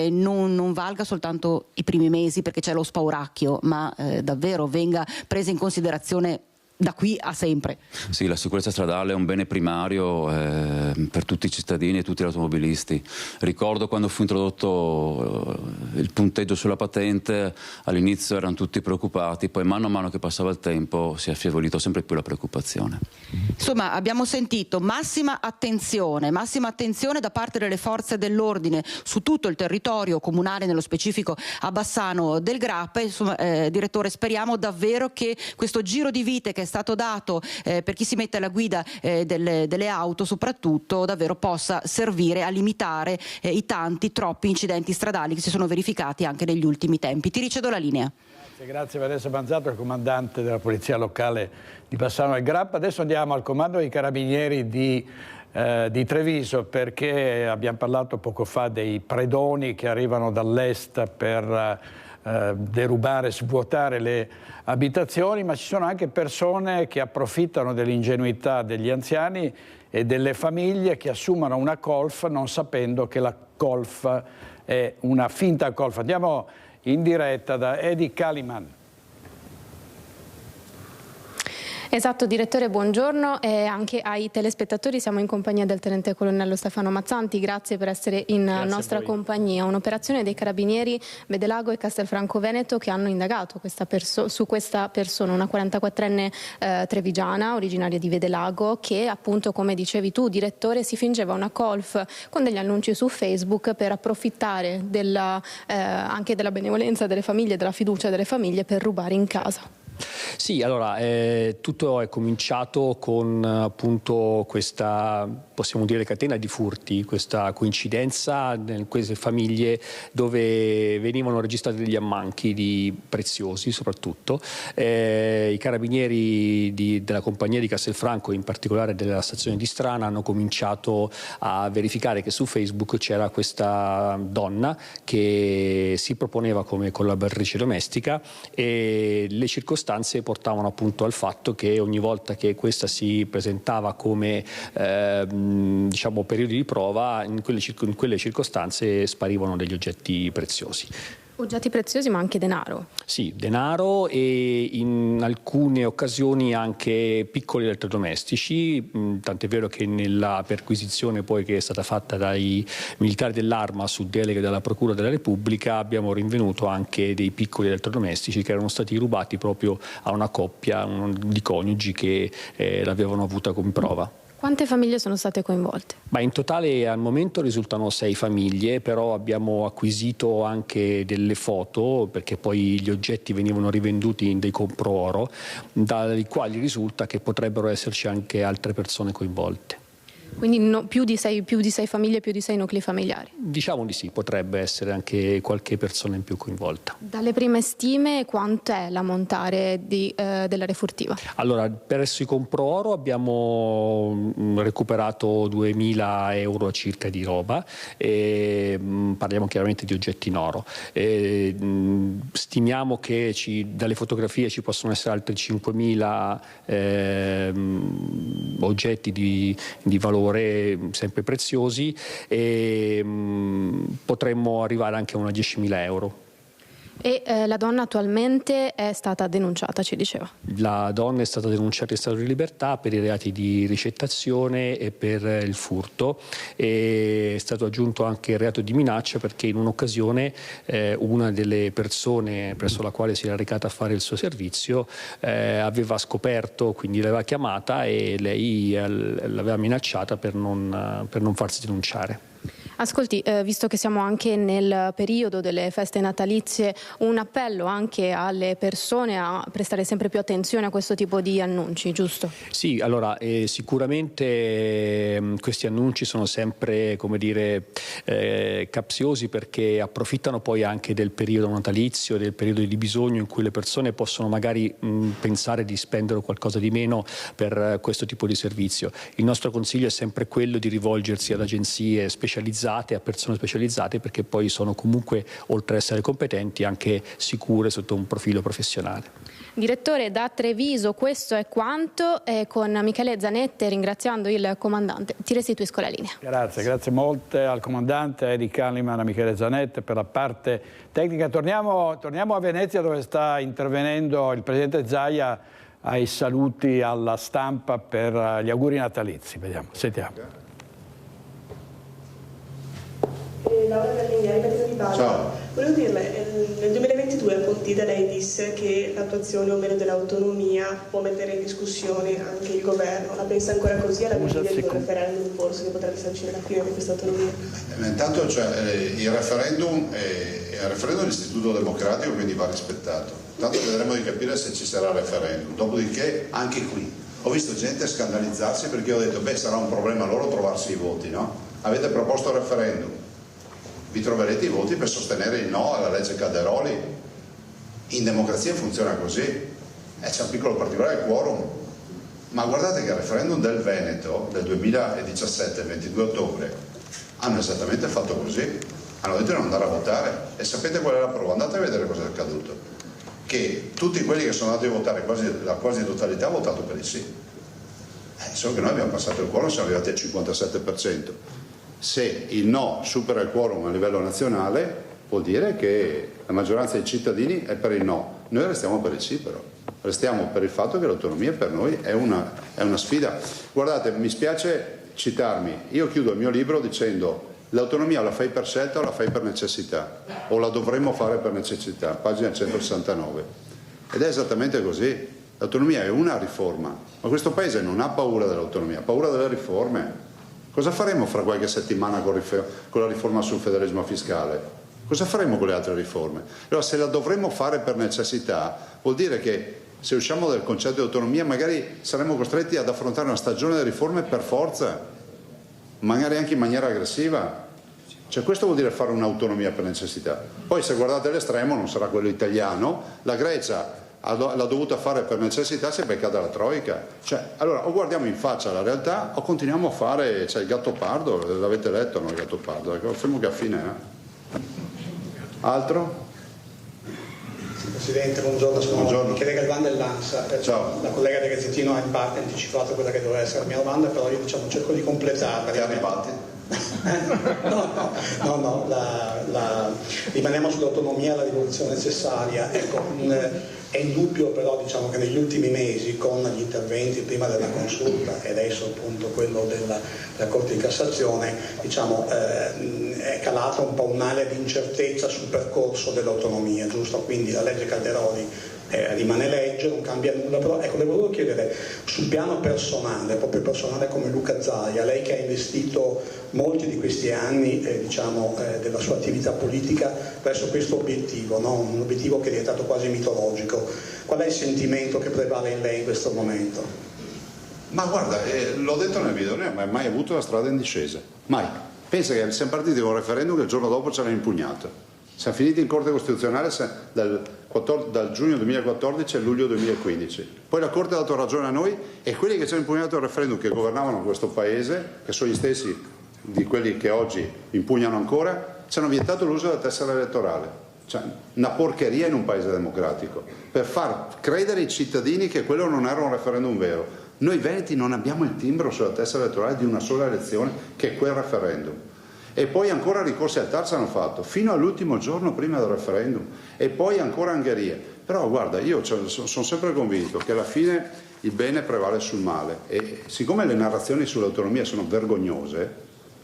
non valga soltanto i primi mesi perché c'è lo spauracchio, ma davvero venga presa in considerazione da qui a sempre. Sì, la sicurezza stradale è un bene primario per tutti i cittadini e tutti gli automobilisti. Ricordo quando fu introdotto il punteggio sulla patente, all'inizio erano tutti preoccupati, poi mano a mano che passava il tempo si è affievolito sempre più la preoccupazione. Insomma, abbiamo sentito massima attenzione da parte delle forze dell'ordine su tutto il territorio comunale, nello specifico a Bassano del Grappa. Insomma, direttore, speriamo davvero che questo giro di vite che è stato dato per chi si mette alla guida delle auto soprattutto davvero possa servire a limitare i troppi incidenti stradali che si sono verificati anche negli ultimi tempi. Ti ricevo la linea. Grazie Vanessa Banzato, il comandante della Polizia Locale di Bassano del Grappa. Adesso andiamo al comando dei Carabinieri di Treviso, perché abbiamo parlato poco fa dei predoni che arrivano dall'est per derubare, svuotare le abitazioni, ma ci sono anche persone che approfittano dell'ingenuità degli anziani e delle famiglie che assumono una colf non sapendo che la colf è una finta colf. Andiamo in diretta da Edi Kaliman. Esatto, direttore, buongiorno, e anche ai telespettatori. Siamo in compagnia del tenente colonnello Stefano Mazzanti. Grazie per essere in nostra compagnia. Un'operazione dei Carabinieri Vedelago e Castelfranco Veneto che hanno indagato su questa persona, una 44enne trevigiana originaria di Vedelago, che appunto, come dicevi tu, direttore, si fingeva una colf con degli annunci su Facebook per approfittare anche della benevolenza delle famiglie, della fiducia delle famiglie, per rubare in casa. Sì, allora tutto è cominciato con appunto questa, possiamo dire, catena di furti, questa coincidenza in queste famiglie dove venivano registrati degli ammanchi di preziosi soprattutto. I carabinieri della compagnia di Castelfranco, in particolare della stazione di Strana, hanno cominciato a verificare che su Facebook c'era questa donna che si proponeva come collaboratrice domestica, e le circostanze portavano appunto al fatto che ogni volta che questa si presentava come diciamo periodi di prova, in quelle circostanze sparivano degli oggetti preziosi. Oggetti preziosi, ma anche denaro? Sì, denaro e in alcune occasioni anche piccoli elettrodomestici, tant'è vero che nella perquisizione poi che è stata fatta dai militari dell'Arma su delega della Procura della Repubblica abbiamo rinvenuto anche dei piccoli elettrodomestici che erano stati rubati proprio a una coppia di coniugi che l'avevano avuta come prova. Quante famiglie sono state coinvolte? Ma in totale al momento risultano 6 famiglie, però abbiamo acquisito anche delle foto, perché poi gli oggetti venivano rivenduti in dei compro-oro, dai quali risulta che potrebbero esserci anche altre persone coinvolte. Quindi più di 6 famiglie, più di 6 nuclei familiari? Diciamo di sì, potrebbe essere anche qualche persona in più coinvolta. Dalle prime stime, quanto è l'ammontare della refurtiva? Allora, presso i compro-oro abbiamo recuperato 2.000 euro circa di roba, parliamo chiaramente di oggetti in oro. Stimiamo che dalle fotografie ci possono essere altri 5.000 oggetti di valore sempre preziosi, e potremmo arrivare anche a una 10.000 euro. E la donna attualmente è stata denunciata, ci diceva? La donna è stata denunciata in stato di libertà per i reati di ricettazione e per il furto, e è stato aggiunto anche il reato di minaccia, perché in un'occasione una delle persone presso la quale si era recata a fare il suo servizio aveva scoperto, quindi l'aveva chiamata e lei l'aveva minacciata per non farsi denunciare. Ascolti, visto che siamo anche nel periodo delle feste natalizie, un appello anche alle persone a prestare sempre più attenzione a questo tipo di annunci, giusto? Sì, allora sicuramente questi annunci sono sempre, come dire, capziosi, perché approfittano poi anche del periodo natalizio, del periodo di bisogno in cui le persone possono magari pensare di spendere qualcosa di meno per questo tipo di servizio. Il nostro consiglio è sempre quello di rivolgersi ad agenzie specializzate, a persone specializzate, perché poi sono comunque, oltre ad essere competenti, anche sicure sotto un profilo professionale. Direttore, da Treviso questo è quanto, con Michele Zanette, ringraziando il comandante, ti restituisco la linea. Grazie molte al comandante Edi Kaliman, a Michele Zanette per la parte tecnica. Torniamo a Venezia, dove sta intervenendo il presidente Zaia ai saluti alla stampa per gli auguri natalizi. Vediamo, sentiamo. Laura Berlignani, Partito di Padova. Ciao. Volevo dirle, nel 2022 a Pontida lei disse che l'attuazione o meno dell'autonomia può mettere in discussione anche il governo. La pensa ancora così alla guida di un referendum forse che potrebbe sancire la fine di questa autonomia? Intanto il referendum è l'istituto democratico, quindi va rispettato. Tanto vedremo di capire se ci sarà il referendum. Dopodiché anche qui ho visto gente scandalizzarsi perché ho detto beh, sarà un problema loro trovarsi i voti, no? Avete proposto il referendum, vi troverete i voti per sostenere il no alla legge Calderoli. In democrazia funziona così, c'è un piccolo particolare quorum, ma guardate che il referendum del Veneto del 2017, il 22 ottobre, hanno esattamente fatto così, hanno detto di non andare a votare. E sapete qual è la prova? Andate a vedere cosa è accaduto, che tutti quelli che sono andati a votare, la quasi totalità, ha votato per il sì, solo che noi abbiamo passato il quorum, siamo arrivati al 57%. Se il no supera il quorum a livello nazionale vuol dire che la maggioranza dei cittadini è per il no. Noi restiamo per il sì, però restiamo per il fatto che l'autonomia per noi è una sfida. Guardate, mi spiace citarmi, io chiudo il mio libro dicendo l'autonomia la fai per scelta o la fai per necessità, o la dovremmo fare per necessità, pagina 169, ed è esattamente così. L'autonomia è una riforma, ma questo paese non ha paura dell'autonomia, ha paura delle riforme. Cosa faremo fra qualche settimana con la riforma sul federalismo fiscale? Cosa faremo con le altre riforme? Allora, se la dovremmo fare per necessità, vuol dire che se usciamo dal concetto di autonomia magari saremo costretti ad affrontare una stagione di riforme per forza, magari anche in maniera aggressiva. Cioè, questo vuol dire fare un'autonomia per necessità. Poi se guardate l'estremo non sarà quello italiano, la Grecia l'ha dovuta fare per necessità, si è beccata la troica. Cioè, allora o guardiamo in faccia la realtà o continuiamo a fare, il Gattopardo, l'avete letto, no, il Gattopardo, confermo che a fine Altro? Presidente, buongiorno, sono Michele Galvan dell'ANSA. Ciao. La collega De Gazzettino ha in parte anticipato quella che doveva essere la mia domanda, però io cerco di completarla. Che arrivati? No, rimaniamo sull'autonomia e la rivoluzione necessaria. Ecco, è indubbio però che negli ultimi mesi, con gli interventi prima della consulta e adesso appunto quello della Corte di Cassazione, è calata un po' un'area di incertezza sul percorso dell'autonomia, giusto? Quindi la legge Calderoli rimane legge, non cambia nulla, però ecco, le volevo chiedere sul piano personale, proprio personale come Luca Zaia, lei che ha investito molti di questi anni della sua attività politica verso questo obiettivo, no? Un obiettivo che è diventato quasi mitologico, qual è il sentimento che prevale in lei in questo momento? Ma guarda, l'ho detto nel video, non abbiamo mai avuto una strada in discesa, mai. Pensa che siamo partiti con un referendum che il giorno dopo ce l'ha impugnato. Siamo finiti in Corte Costituzionale dal giugno 2014 al luglio 2015. Poi la Corte ha dato ragione a noi e quelli che ci hanno impugnato il referendum, che governavano questo Paese, che sono gli stessi di quelli che oggi impugnano ancora, ci hanno vietato l'uso della tessera elettorale. Cioè, una porcheria in un Paese democratico, per far credere ai cittadini che quello non era un referendum vero. Noi veneti non abbiamo il timbro sulla tessera elettorale di una sola elezione, che è quel referendum. E poi ancora ricorsi al TAR hanno fatto fino all'ultimo giorno prima del referendum, e poi ancora Ungheria. Però guarda, io sono sempre convinto che alla fine il bene prevale sul male, e siccome le narrazioni sull'autonomia sono vergognose,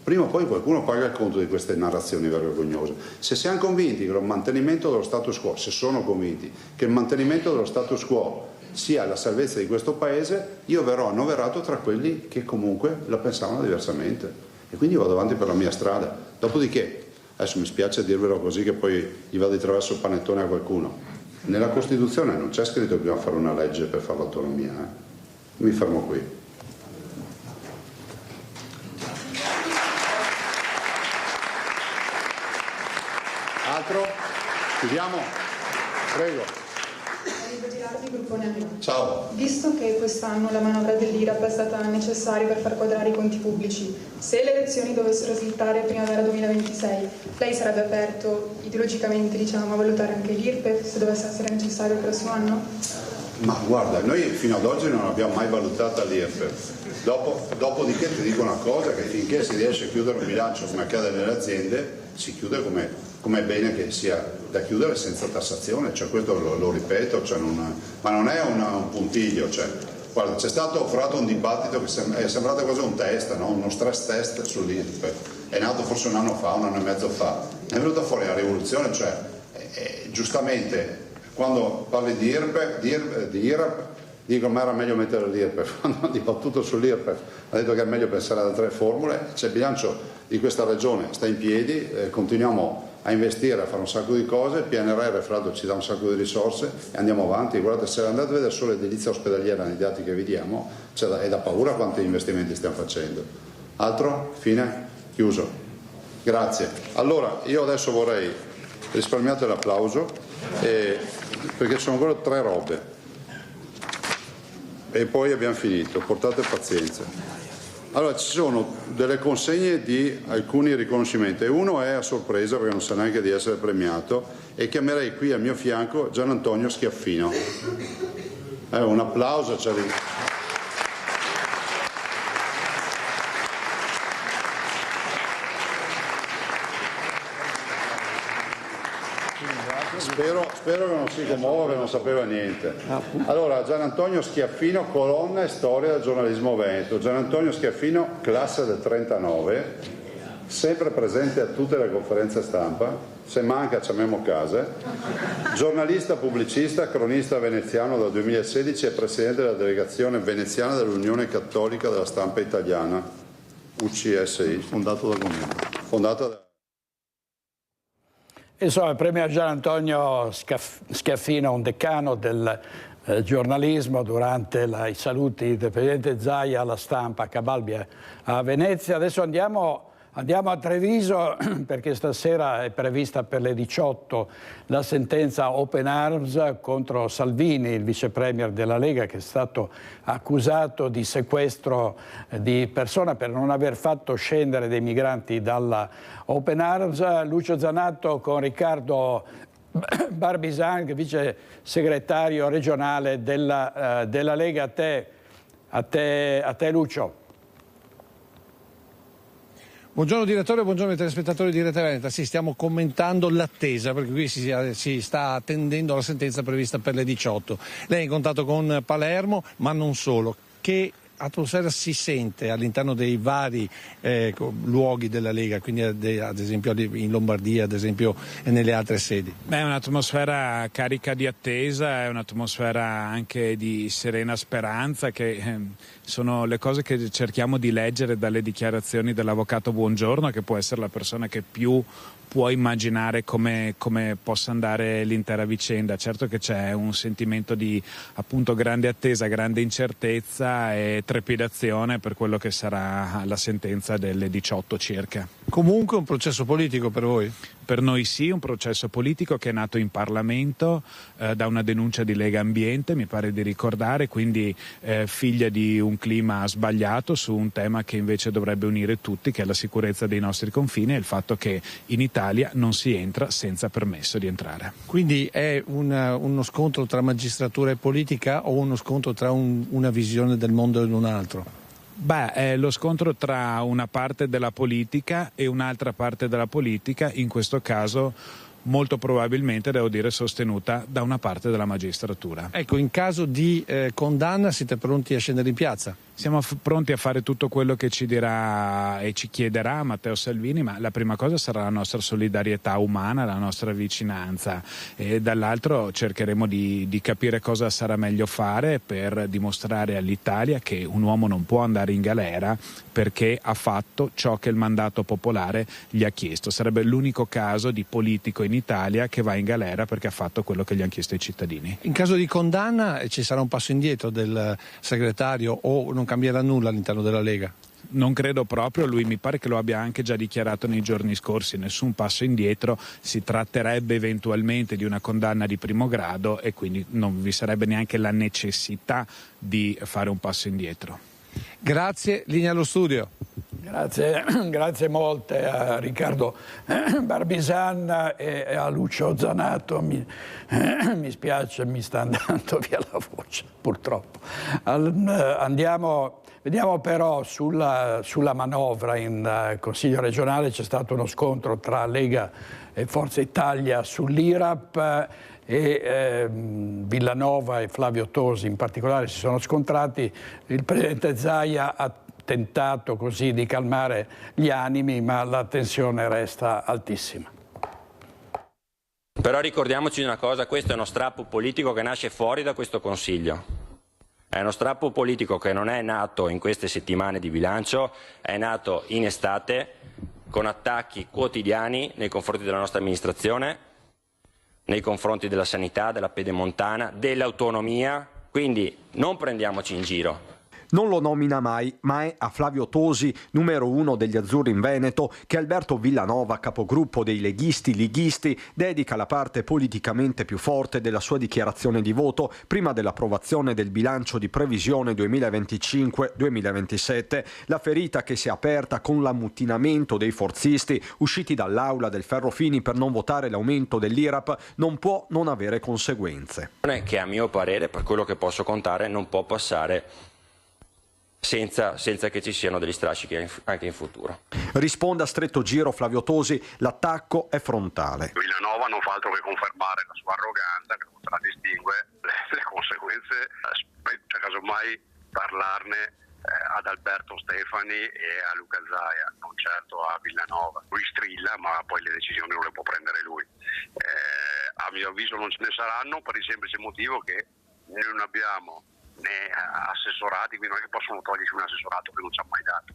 prima o poi qualcuno paga il conto di queste narrazioni vergognose. Se siamo convinti che il mantenimento dello status quo, se sono convinti che il mantenimento dello status quo sia la salvezza di questo Paese, io verrò annoverato tra quelli che comunque la pensavano diversamente. E quindi vado avanti per la mia strada. Dopodiché, adesso mi spiace dirvelo così che poi gli vado di traverso il panettone a qualcuno, nella Costituzione non c'è scritto che bisogna fare una legge per fare l'autonomia. Mi fermo qui. Altro? Chiudiamo? Prego. Ciao. Visto che quest'anno la manovra dell'IRAP è stata necessaria per far quadrare i conti pubblici, se le elezioni dovessero slittare primavera 2026, lei sarebbe aperto ideologicamente a valutare anche l'IRPEF se dovesse essere necessario il prossimo anno? Ma guarda, noi fino ad oggi non abbiamo mai valutato l'IRPEF. Dopodiché ti dico una cosa, che finché si riesce a chiudere un bilancio come accade nelle aziende, si chiude come come bene che sia da chiudere senza tassazione, cioè questo lo ripeto, cioè ma non è un puntiglio, cioè, guarda, c'è stato offerto un dibattito che è sembrato quasi un test, no? Uno stress test sull'IRPEF, è nato forse un anno e mezzo fa, è venuta fuori la rivoluzione, cioè giustamente quando parli di IRAP dico ma era meglio mettere l'IRPEF, quando ha dibattuto sull'IRPEF ha detto che è meglio pensare ad altre formule, c'è il bilancio di questa regione, sta in piedi, continuiamo a investire, a fare un sacco di cose, il PNRR fra l'altro ci dà un sacco di risorse e andiamo avanti. Guardate, se andate a vedere solo l'edilizia ospedaliera nei dati che vi diamo, è da paura quanti investimenti stiamo facendo. Altro? Fine? Chiuso. Grazie. Allora io adesso vorrei, risparmiate l'applauso, perché ci sono ancora 3 robe e poi abbiamo finito, portate pazienza. Allora ci sono delle consegne di alcuni riconoscimenti e uno è a sorpresa perché non sa neanche di essere premiato e chiamerei qui al mio fianco Gian Antonio Schiaffino. Un applauso. Spero che non si commuova perché non sapeva niente. Allora, Gian Antonio Schiaffino, colonna e storia del giornalismo veneto. Gian Antonio Schiaffino, classe del 39, sempre presente a tutte le conferenze stampa, se manca chiamiamo casa, giornalista, pubblicista, cronista veneziano dal 2016 e presidente della delegazione veneziana dell'Unione Cattolica della Stampa Italiana, UCSI, fondato da Insomma, il premio a Gian Antonio Schiaffino, un decano del giornalismo, durante i saluti del Presidente Zaia alla stampa a Cabalbia a Venezia. Adesso andiamo a Treviso perché stasera è prevista per le 18 la sentenza Open Arms contro Salvini, il vice premier della Lega, che è stato accusato di sequestro di persona per non aver fatto scendere dei migranti dalla Open Arms. Lucio Zanato con Riccardo Barbisan, vice segretario regionale della Lega. A te Lucio. Buongiorno direttore, buongiorno ai telespettatori di Rete Veneta. Sì, stiamo commentando l'attesa perché qui si sta attendendo la sentenza prevista per le 18. Lei è in contatto con Palermo, ma non solo. Che atmosfera si sente all'interno dei vari luoghi della Lega, quindi ad esempio in Lombardia, ad esempio e nelle altre sedi? È un'atmosfera carica di attesa, è un'atmosfera anche di serena speranza, che sono le cose che cerchiamo di leggere dalle dichiarazioni dell'avvocato Buongiorno, che può essere la persona che più può immaginare come possa andare l'intera vicenda. Certo che c'è un sentimento di appunto grande attesa, grande incertezza e trepidazione per quello che sarà la sentenza delle 18 circa. Comunque un processo politico per voi? Per noi sì, un processo politico che è nato in Parlamento da una denuncia di Lega Ambiente, mi pare di ricordare, quindi figlia di un clima sbagliato su un tema che invece dovrebbe unire tutti, che è la sicurezza dei nostri confini e il fatto che in Italia non si entra senza permesso di entrare. Quindi è uno scontro tra magistratura e politica o uno scontro tra una visione del mondo e un altro? È lo scontro tra una parte della politica e un'altra parte della politica, in questo caso molto probabilmente, devo dire, sostenuta da una parte della magistratura. Ecco, in caso di condanna siete pronti a scendere in piazza? Siamo pronti a fare tutto quello che ci dirà e ci chiederà Matteo Salvini, ma la prima cosa sarà la nostra solidarietà umana, la nostra vicinanza, e dall'altro cercheremo di capire cosa sarà meglio fare per dimostrare all'Italia che un uomo non può andare in galera perché ha fatto ciò che il mandato popolare gli ha chiesto. Sarebbe l'unico caso di politico in Italia che va in galera perché ha fatto quello che gli hanno chiesto i cittadini. In caso di condanna ci sarà un passo indietro del segretario o non cambierà nulla all'interno della Lega? Non credo proprio, lui mi pare che lo abbia anche già dichiarato nei giorni scorsi, nessun passo indietro, si tratterebbe eventualmente di una condanna di primo grado e quindi non vi sarebbe neanche la necessità di fare un passo indietro. Grazie, linea allo studio. Grazie molte a Riccardo Barbisan e a Lucio Zanato. Mi spiace, mi sta andando via la voce, purtroppo. Vediamo però sulla manovra in Consiglio regionale. C'è stato uno scontro tra Lega e Forza Italia sull'IRAP e Villanova e Flavio Tosi in particolare si sono scontrati. Il presidente Zaia ha tentato così di calmare gli animi, ma la tensione resta altissima. Però ricordiamoci di una cosa, questo è uno strappo politico che nasce fuori da questo Consiglio. È uno strappo politico che non è nato in queste settimane di bilancio, è nato in estate con attacchi quotidiani nei confronti della nostra amministrazione, nei confronti della sanità, della pedemontana, dell'autonomia, quindi non prendiamoci in giro. Non lo nomina mai, ma è a Flavio Tosi, numero 1 degli Azzurri in Veneto, che Alberto Villanova, capogruppo dei leghisti, dedica la parte politicamente più forte della sua dichiarazione di voto prima dell'approvazione del bilancio di previsione 2025-2027, la ferita che si è aperta con l'ammutinamento dei forzisti usciti dall'aula del Ferrofini per non votare l'aumento dell'IRAP non può non avere conseguenze. Che a mio parere, per quello che posso contare, non può passare senza che ci siano degli strascichi anche in futuro. Risponde a stretto giro Flavio Tosi, l'attacco è frontale. Villanova non fa altro che confermare la sua arroganza, che contraddistingue le conseguenze, spetta casomai parlarne ad Alberto Stefani e a Luca Zaia, non certo a Villanova. Lui strilla, ma poi le decisioni non le può prendere lui. A mio avviso non ce ne saranno per il semplice motivo che noi non abbiamo né assessorati, quindi non è che possono togliersi un assessorato che non ci ha mai dato,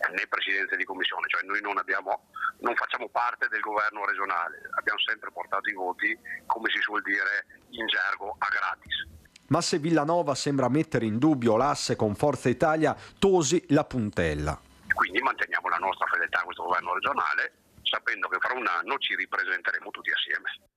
né presidenze di commissione, cioè noi non facciamo parte del governo regionale, abbiamo sempre portato i voti, come si suol dire in gergo, a gratis. Ma se Villanova sembra mettere in dubbio l'asse con Forza Italia, Tosi la puntella. Quindi manteniamo la nostra fedeltà a questo governo regionale, sapendo che fra un anno ci ripresenteremo tutti assieme.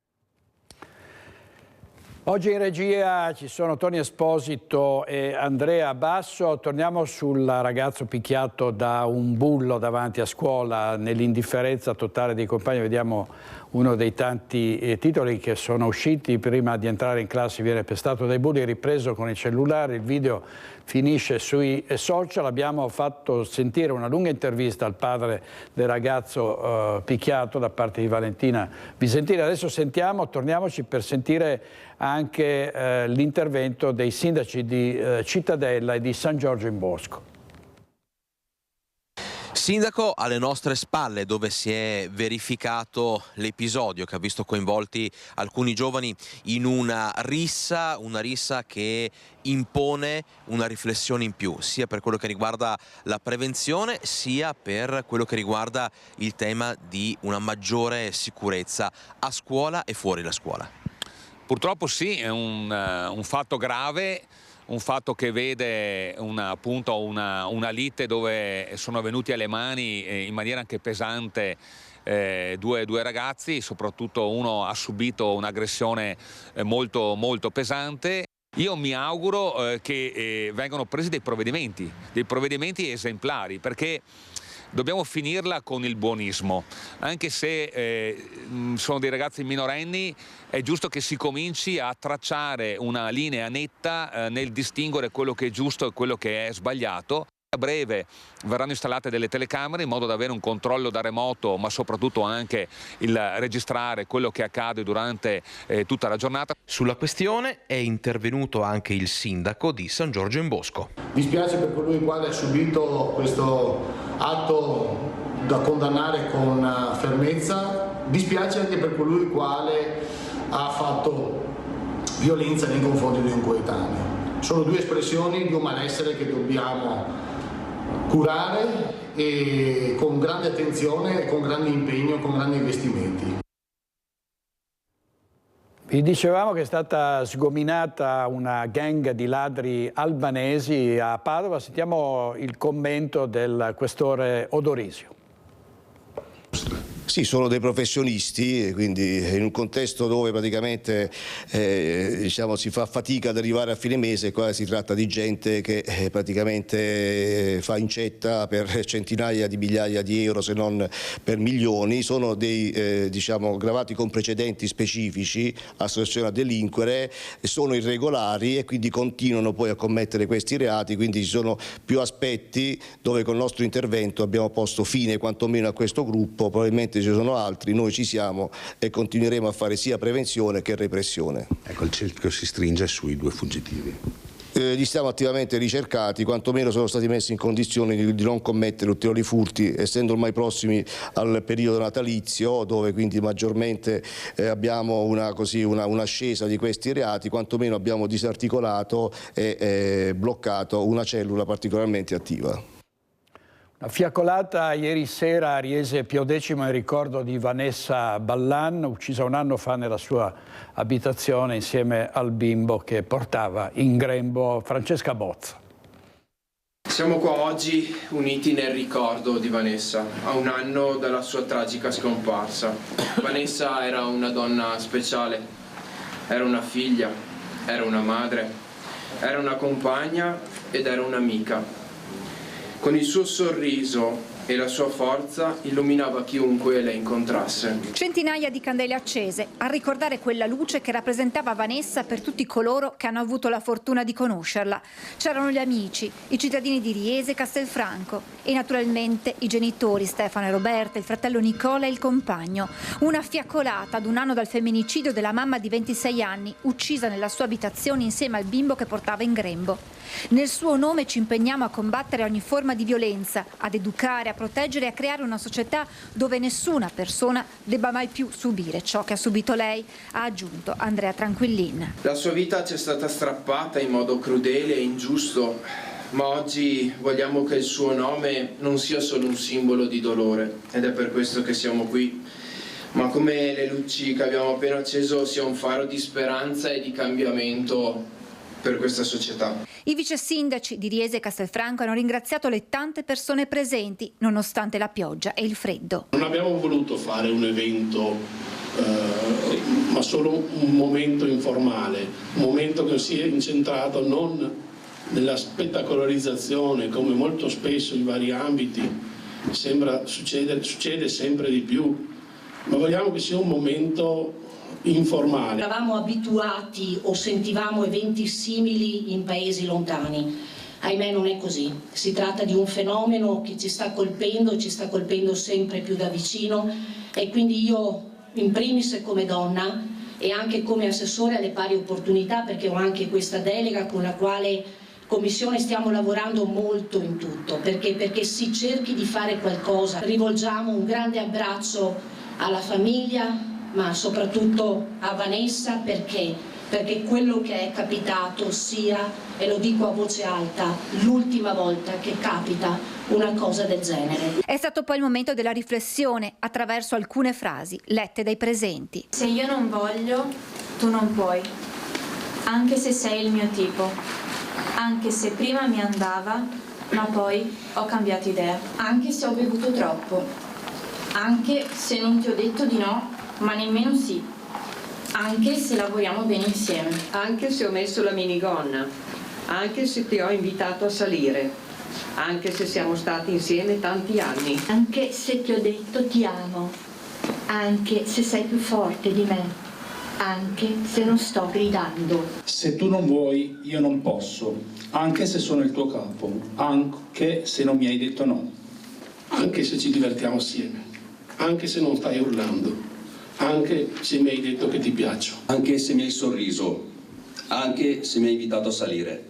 Oggi in regia ci sono Tony Esposito e Andrea Basso. Torniamo sul ragazzo picchiato da un bullo davanti a scuola nell'indifferenza totale dei compagni. Vediamo uno dei tanti titoli che sono usciti. Prima di entrare in classe viene pestato dai bulli, ripreso con il cellulare. Il video finisce sui social. Abbiamo fatto sentire una lunga intervista al padre del ragazzo picchiato da parte di Valentina Visentini. Adesso torniamoci per sentire anche l'intervento dei sindaci di Cittadella e di San Giorgio in Bosco. Sindaco, alle nostre spalle, dove si è verificato l'episodio che ha visto coinvolti alcuni giovani in una rissa che impone una riflessione in più, sia per quello che riguarda la prevenzione, sia per quello che riguarda il tema di una maggiore sicurezza a scuola e fuori la scuola. Purtroppo sì, è un fatto grave, un fatto che vede una lite dove sono venuti alle mani in maniera anche pesante due ragazzi, soprattutto uno ha subito un'aggressione molto pesante. Io mi auguro che vengano presi dei provvedimenti esemplari, perché dobbiamo finirla con il buonismo. Anche se sono dei ragazzi minorenni, è giusto che si cominci a tracciare una linea netta nel distinguere quello che è giusto e quello che è sbagliato. A breve verranno installate delle telecamere in modo da avere un controllo da remoto, ma soprattutto anche il registrare quello che accade durante tutta la giornata. Sulla questione è intervenuto anche il sindaco di San Giorgio in Bosco. Dispiace per colui il quale ha subito questo atto da condannare con fermezza, dispiace anche per colui il quale ha fatto violenza nei confronti di un coetaneo. Sono due espressioni di un malessere che dobbiamo curare e con grande attenzione, con grande impegno, con grandi investimenti. Vi dicevamo che è stata sgominata una gang di ladri albanesi a Padova. Sentiamo il commento del questore Odorisio. Sì, sono dei professionisti, quindi in un contesto dove praticamente diciamo, si fa fatica ad arrivare a fine mese, qua si tratta di gente che praticamente fa incetta per centinaia di migliaia di euro, se non per milioni. Sono dei diciamo, gravati con precedenti specifici, associazione a delinquere, sono irregolari e quindi continuano poi a commettere questi reati, quindi ci sono più aspetti dove con il nostro intervento abbiamo posto fine quantomeno a questo gruppo. Probabilmente ci sono altri, noi ci siamo e continueremo a fare sia prevenzione che repressione. Ecco, il cerchio si stringe sui 2 fuggitivi. Li stiamo attivamente ricercati, quantomeno sono stati messi in condizione di non commettere ulteriori furti, essendo ormai prossimi al periodo natalizio, dove quindi maggiormente abbiamo un'ascesa di questi reati. Quantomeno abbiamo disarticolato e bloccato una cellula particolarmente attiva. Una fiaccolata ieri sera a Riese Pio X in ricordo di Vanessa Ballan, uccisa un anno fa nella sua abitazione insieme al bimbo che portava in grembo. Francesca Bozza. Siamo qua oggi uniti nel ricordo di Vanessa, a un anno dalla sua tragica scomparsa. Vanessa era una donna speciale, era una figlia, era una madre, era una compagna ed era un'amica. Con il suo sorriso e la sua forza illuminava chiunque la incontrasse. Centinaia di candele accese a ricordare quella luce che rappresentava Vanessa per tutti coloro che hanno avuto la fortuna di conoscerla. C'erano gli amici, i cittadini di Riese e Castelfranco e naturalmente i genitori Stefano e Roberta, il fratello Nicola e il compagno. Una fiaccolata ad un anno dal femminicidio della mamma di 26 anni, uccisa nella sua abitazione insieme al bimbo che portava in grembo. Nel suo nome ci impegniamo a combattere ogni forma di violenza, ad educare, a proteggere e a creare una società dove nessuna persona debba mai più subire ciò che ha subito lei, ha aggiunto Andrea Tranquillin. La sua vita ci è stata strappata in modo crudele e ingiusto, ma oggi vogliamo che il suo nome non sia solo un simbolo di dolore, ed è per questo che siamo qui, ma come le luci che abbiamo appena acceso sia un faro di speranza e di cambiamento per questa società. I vice sindaci di Riese e Castelfranco hanno ringraziato le tante persone presenti, nonostante la pioggia e il freddo. Non abbiamo voluto fare un evento, ma solo un momento informale, un momento che si è incentrato non nella spettacolarizzazione, come molto spesso in vari ambiti succede sempre di più, ma vogliamo che sia un momento informale. Eravamo abituati o sentivamo eventi simili in paesi lontani. Ahimè non è così. Si tratta di un fenomeno che ci sta colpendo sempre più da vicino, e quindi io in primis come donna e anche come assessore alle pari opportunità, perché ho anche questa delega con la quale Commissione stiamo lavorando molto in tutto, perché si cerchi di fare qualcosa. Rivolgiamo un grande abbraccio alla famiglia, ma soprattutto a Vanessa, perché quello che è capitato sia, e lo dico a voce alta, l'ultima volta che capita una cosa del genere. È stato poi il momento della riflessione attraverso alcune frasi lette dai presenti. Se io non voglio, tu non puoi, anche se sei il mio tipo, anche se prima mi andava, ma poi ho cambiato idea, anche se ho bevuto troppo, anche se non ti ho detto di no, ma nemmeno sì, anche se lavoriamo bene insieme, anche se ho messo la minigonna, anche se ti ho invitato a salire, anche se siamo stati insieme tanti anni, anche se ti ho detto ti amo, anche se sei più forte di me, anche se non sto gridando. Se tu non vuoi, io non posso, anche se sono il tuo capo, anche se non mi hai detto no, anche se ci divertiamo assieme, anche se non stai urlando, anche se mi hai detto che ti piaccio, anche se mi hai sorriso, anche se mi hai invitato a salire,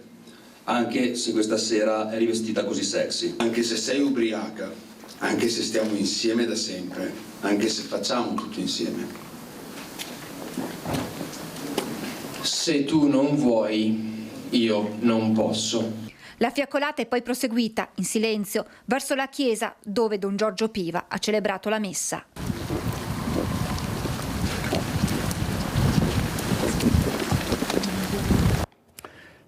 anche se questa sera eri vestita così sexy, anche se sei ubriaca, anche se stiamo insieme da sempre, anche se facciamo tutto insieme. Se tu non vuoi, io non posso. La fiaccolata è poi proseguita in silenzio verso la chiesa dove Don Giorgio Piva ha celebrato la messa.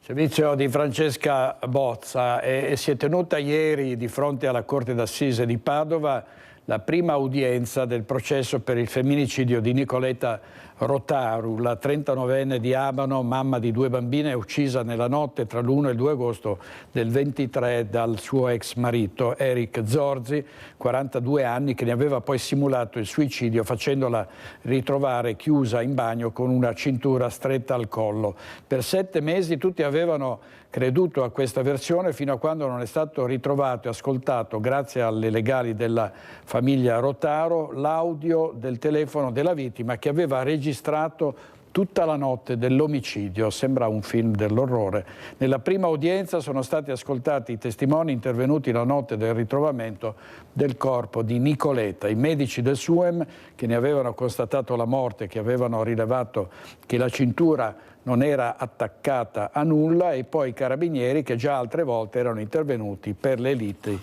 Servizio di Francesca Bozza, e si è tenuta ieri di fronte alla Corte d'Assise di Padova la prima udienza del processo per il femminicidio di Nicoleta Rotaru, la 39enne di Abano, mamma di 2 bambine, uccisa nella notte tra l'1 e il 2 agosto del 23 dal suo ex marito Eric Zorzi, 42 anni, che ne aveva poi simulato il suicidio facendola ritrovare chiusa in bagno con una cintura stretta al collo. Per 7 mesi tutti avevano creduto a questa versione fino a quando non è stato ritrovato e ascoltato, grazie alle legali della famiglia Rotaro, l'audio del telefono della vittima che aveva registrato tutta la notte dell'omicidio. Sembra un film dell'orrore. Nella prima udienza sono stati ascoltati i testimoni intervenuti la notte del ritrovamento del corpo di Nicoleta, i medici del SUEM che ne avevano constatato la morte, che avevano rilevato che la cintura non era attaccata a nulla, e poi i carabinieri che già altre volte erano intervenuti per le liti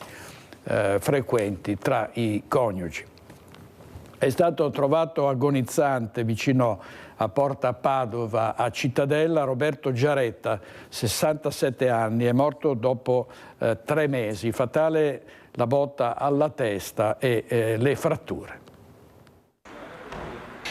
frequenti tra i coniugi. È stato trovato agonizzante vicino a Porta Padova, a Cittadella, Roberto Giaretta, 67 anni, è morto dopo 3 mesi, fatale la botta alla testa e le fratture.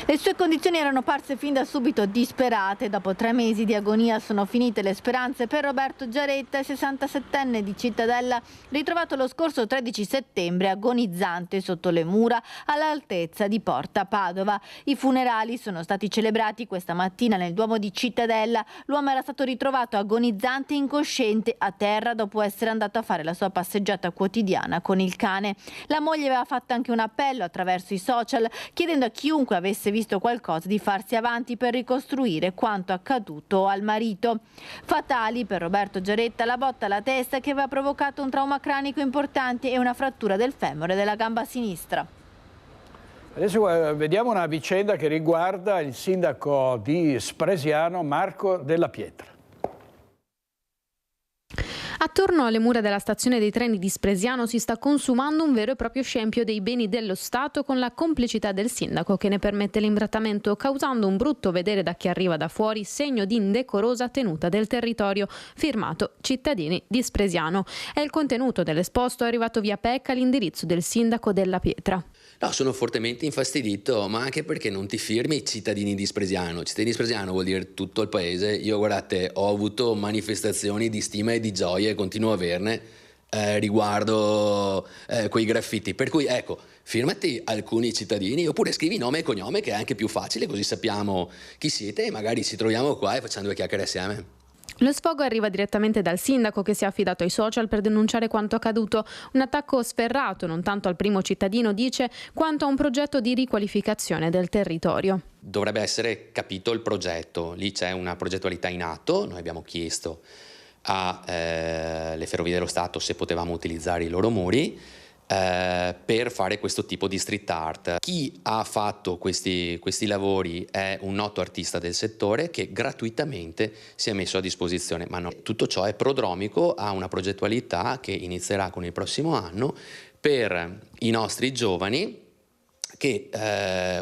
Le sue condizioni erano parse fin da subito disperate. Dopo 3 mesi di agonia sono finite le speranze per Roberto Giaretta, 67enne di Cittadella, ritrovato lo scorso 13 settembre agonizzante sotto le mura all'altezza di Porta Padova. I funerali sono stati celebrati questa mattina nel Duomo di Cittadella. L'uomo era stato ritrovato agonizzante e incosciente a terra dopo essere andato a fare la sua passeggiata quotidiana con il cane. La moglie aveva fatto anche un appello attraverso i social, chiedendo a chiunque avesse visto qualcosa di farsi avanti per ricostruire quanto accaduto al marito. Fatali per Roberto Giaretta la botta alla testa che aveva provocato un trauma cranico importante e una frattura del femore della gamba sinistra. Adesso vediamo una vicenda che riguarda il sindaco di Spresiano, Marco Della Pietra. Attorno alle mura della stazione dei treni di Spresiano si sta consumando un vero e proprio scempio dei beni dello Stato, con la complicità del sindaco che ne permette l'imbrattamento, causando un brutto vedere da chi arriva da fuori, segno di indecorosa tenuta del territorio. Firmato Cittadini di Spresiano. È il contenuto dell'esposto arrivato via PEC all'indirizzo del sindaco Della Pietra. No, sono fortemente infastidito, ma anche perché non ti firmi Cittadini di Spresiano. Cittadini di Spresiano vuol dire tutto il paese. Io, guardate, ho avuto manifestazioni di stima e di gioia e continuo a averne riguardo quei graffiti. Per cui, ecco, firmati alcuni cittadini oppure scrivi nome e cognome, che è anche più facile, così sappiamo chi siete e magari ci troviamo qua e facciamo 2 chiacchiere assieme. Lo sfogo arriva direttamente dal sindaco, che si è affidato ai social per denunciare quanto accaduto. Un attacco sferrato non tanto al primo cittadino, dice, quanto a un progetto di riqualificazione del territorio. Dovrebbe essere capito il progetto, lì c'è una progettualità in atto. Noi abbiamo chiesto alle Ferrovie dello Stato se potevamo utilizzare i loro muri per fare questo tipo di street art. Chi ha fatto questi lavori è un noto artista del settore che gratuitamente si è messo a disposizione, ma no, tutto ciò è prodromico a una progettualità che inizierà con il prossimo anno per i nostri giovani che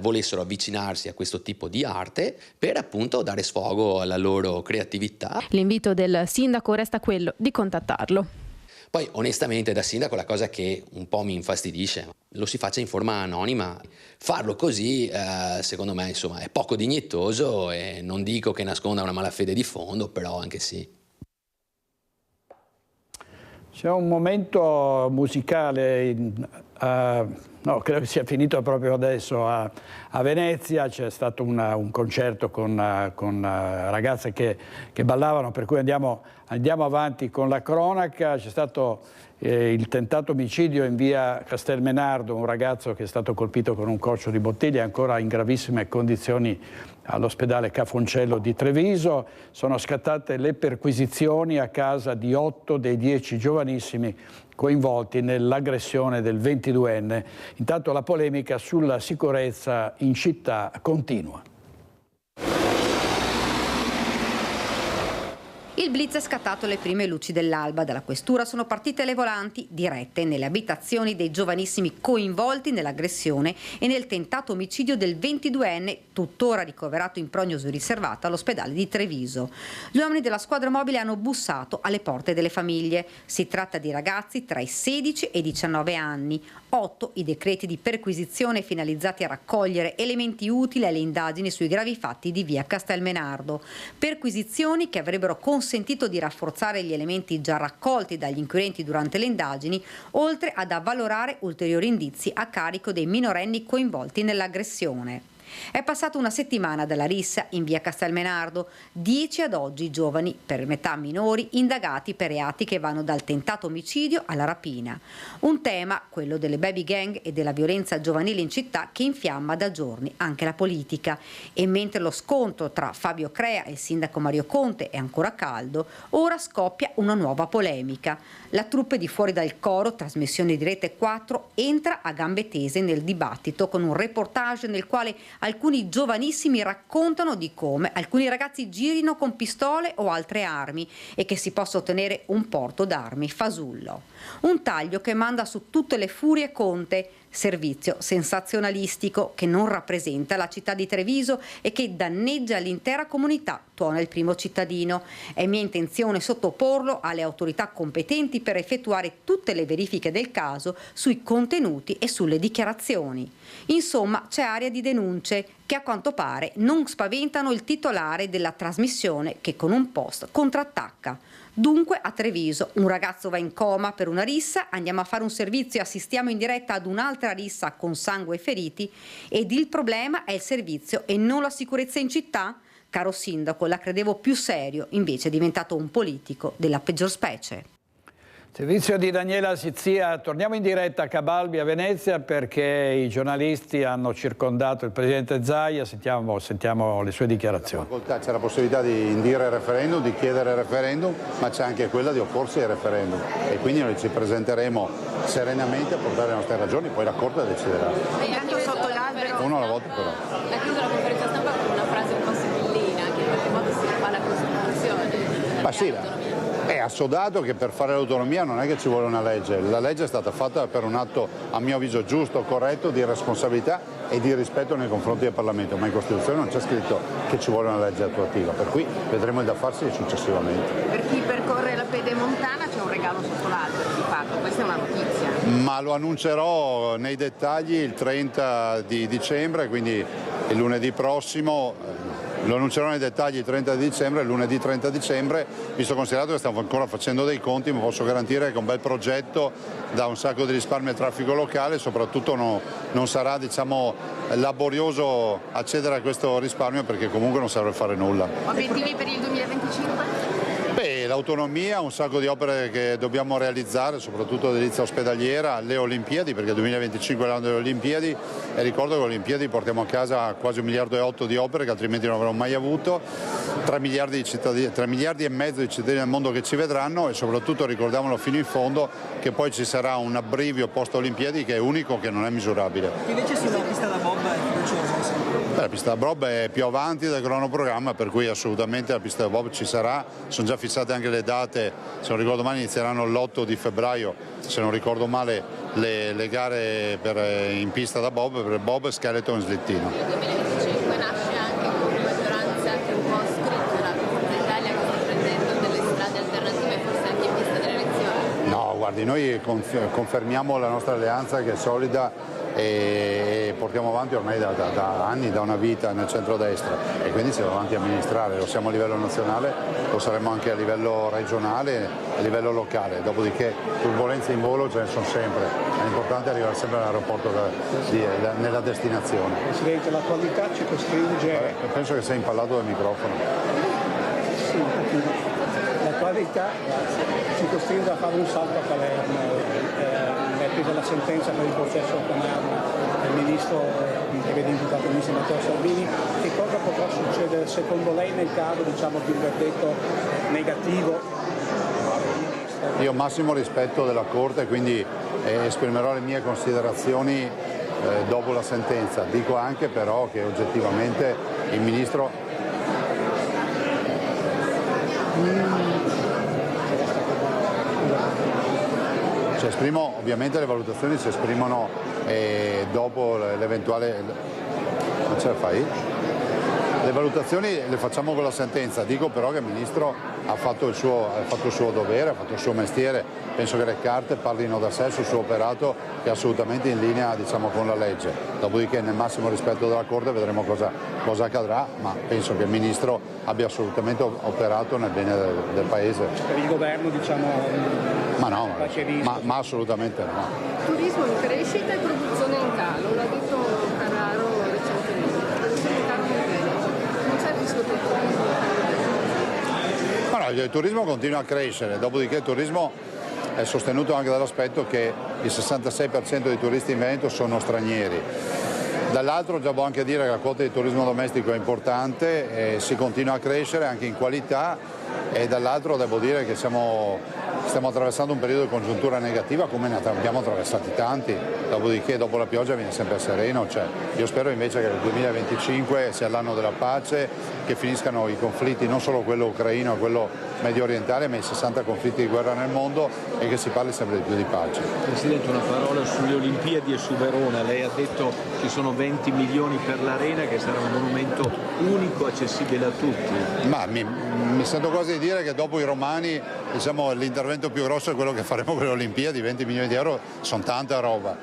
volessero avvicinarsi a questo tipo di arte per appunto dare sfogo alla loro creatività. L'invito del sindaco resta quello di contattarlo. Poi onestamente da sindaco la cosa che un po' mi infastidisce, lo si faccia in forma anonima. Farlo così secondo me insomma è poco dignitoso e non dico che nasconda una malafede di fondo, però anche sì. C'è un momento musicale, no, credo che sia finito proprio adesso, a Venezia c'è stato un concerto con ragazze che ballavano, per cui andiamo avanti con la cronaca. C'è stato il tentato omicidio in via Castelmenardo, un ragazzo che è stato colpito con un corcio di bottiglia, è ancora in gravissime condizioni all'ospedale Cafoncello di Treviso. Sono scattate le perquisizioni a casa di 8 dei 10 giovanissimi coinvolti nell'aggressione del 22enne. Intanto la polemica sulla sicurezza in città continua. Il blitz è scattato alle prime luci dell'alba. Dalla questura sono partite le volanti dirette nelle abitazioni dei giovanissimi coinvolti nell'aggressione e nel tentato omicidio del 22enne, tuttora ricoverato in prognosi riservata all'ospedale di Treviso. Gli uomini della squadra mobile hanno bussato alle porte delle famiglie. Si tratta di ragazzi tra i 16 e i 19 anni. 8 i decreti di perquisizione finalizzati a raccogliere elementi utili alle indagini sui gravi fatti di via Castelmenardo. Perquisizioni che avrebbero consentito di rafforzare gli elementi già raccolti dagli inquirenti durante le indagini, oltre ad avvalorare ulteriori indizi a carico dei minorenni coinvolti nell'aggressione. È passata una settimana dalla rissa in via Castelmenardo, 10 ad oggi giovani, per metà minori, indagati per reati che vanno dal tentato omicidio alla rapina. Un tema, quello delle baby gang e della violenza giovanile in città, che infiamma da giorni anche la politica. E mentre lo scontro tra Fabio Crea e il sindaco Mario Conte è ancora caldo, ora scoppia una nuova polemica. La troupe di Fuori dal Coro, trasmissione di Rete 4, entra a gambe tese nel dibattito con un reportage nel quale alcuni giovanissimi raccontano di come alcuni ragazzi girino con pistole o altre armi e che si possa ottenere un porto d'armi fasullo. Un taglio che manda su tutte le furie Conte, servizio sensazionalistico che non rappresenta la città di Treviso e che danneggia l'intera comunità, tuona il primo cittadino. È mia intenzione sottoporlo alle autorità competenti per effettuare tutte le verifiche del caso sui contenuti e sulle dichiarazioni. Insomma, c'è aria di denunce che a quanto pare non spaventano il titolare della trasmissione che con un post contrattacca. Dunque a Treviso un ragazzo va in coma per una rissa, andiamo a fare un servizio e assistiamo in diretta ad un'altra rissa con sangue e feriti, ed il problema è il servizio e non la sicurezza in città? Caro sindaco, la credevo più serio, invece è diventato un politico della peggior specie. Servizio di Daniela Sizia, torniamo in diretta a Cabalbi a Venezia perché i giornalisti hanno circondato il presidente Zaia, sentiamo le sue dichiarazioni. C'è la possibilità di indire referendum, di chiedere referendum, ma c'è anche quella di opporsi ai referendum e quindi noi ci presenteremo serenamente a portare le nostre ragioni, poi la Corte deciderà. Sotto l'albero. Uno alla volta però. Ha chiuso la conferenza stampa con una frase un po' sibillina che in qualche modo si rifà alla Costituzione. Ma sì, è assodato che per fare l'autonomia non è che ci vuole una legge, la legge è stata fatta per un atto a mio avviso giusto, corretto, di responsabilità e di rispetto nei confronti del Parlamento, ma in Costituzione non c'è scritto che ci vuole una legge attuativa, per cui vedremo il da farsi successivamente. Per chi percorre la pedemontana c'è un regalo sotto l'albero di fatto, questa è una notizia. Ma lo annuncerò nei dettagli il 30 di dicembre, quindi il lunedì prossimo. Lo annuncerò nei dettagli il 30 dicembre, lunedì 30 dicembre, visto considerato che stiamo ancora facendo dei conti, ma posso garantire che è un bel progetto, dà un sacco di risparmio al traffico locale, soprattutto non sarà laborioso accedere a questo risparmio perché comunque non serve fare nulla. Obiettivi per il 2025? Beh, l'autonomia, un sacco di opere che dobbiamo realizzare, soprattutto edilizia ospedaliera, le Olimpiadi, perché il 2025 è l'anno delle Olimpiadi e ricordo che alle Olimpiadi portiamo a casa quasi 1,8 miliardi di opere che altrimenti non avremmo mai avuto, 3 miliardi e mezzo di cittadini del mondo che ci vedranno e soprattutto ricordiamolo fino in fondo che poi ci sarà un abbrivio post Olimpiadi che è unico, che non è misurabile. Invece sulla pista da bob è fiduciosa? La pista da bob è più avanti del cronoprogramma, per cui assolutamente la pista da bob ci sarà, sono già fissate anche le date, se non ricordo male inizieranno l'8 di febbraio, se non ricordo male le gare in pista da bob, per bob, skeleton e slittino. Il 2025 nasce anche con una maggioranza che un po' scricchiola, Forza Italia che sta prendendo delle strade alternative forse anche in vista delle elezioni. No, guardi, noi confermiamo la nostra alleanza che è solida e portiamo avanti ormai da anni, da una vita nel centrodestra e quindi siamo avanti a amministrare, lo siamo a livello nazionale, lo saremo anche a livello regionale, a livello locale, dopodiché turbolenze in volo ce ne sono sempre, è importante arrivare sempre all'aeroporto nella destinazione. Presidente, l'attualità ci costringe... penso che sia impallato dal microfono. Sì, un pochino. L'attualità ci costringe a fare un salto a Palermo. La sentenza per il processo a Palermo del ministro che vede imputato il ministro Matteo Salvini, che cosa potrà succedere secondo lei nel caso di un verdetto negativo? Io ho massimo rispetto della Corte, quindi esprimerò le mie considerazioni dopo la sentenza. Dico anche però che oggettivamente il ministro ovviamente le valutazioni si esprimono dopo l'eventuale... Non ce la fai? Le valutazioni le facciamo con la sentenza, dico però che il Ministro ha fatto il suo dovere, ha fatto il suo mestiere, penso che le carte parlino da sé sul suo operato che è assolutamente in linea, diciamo, con la legge. Dopodiché nel massimo rispetto della Corte vedremo cosa accadrà, ma penso che il Ministro abbia assolutamente operato nel bene del Paese. Per il governo, diciamo... Ma no, ma assolutamente no. Turismo in crescita e produzione in calo, l'ha detto Carraro recentemente. Produzione in calo in Veneto. Non c'è il rischio che il turismo... No, il turismo continua a crescere, dopodiché il turismo è sostenuto anche dall'aspetto che il 66% dei turisti in Veneto sono stranieri. Dall'altro devo anche dire che la quota di turismo domestico è importante, si continua a crescere anche in qualità, e dall'altro devo dire che stiamo attraversando un periodo di congiuntura negativa come ne abbiamo attraversati tanti, dopodiché dopo la pioggia viene sempre sereno. Io spero invece che il 2025 sia l'anno della pace, che finiscano i conflitti, non solo quello ucraino e quello medio orientale, ma i 60 conflitti di guerra nel mondo, e che si parli sempre di più di pace. Presidente, una parola sulle Olimpiadi e su Verona. Lei ha detto ci sono 20 milioni per l'Arena, che sarà un monumento unico, accessibile a tutti. Ma mi sento quasi di dire che dopo i romani, diciamo, l'intervento più grosso è quello che faremo con le Olimpiadi. 20 milioni di euro sono tanta roba,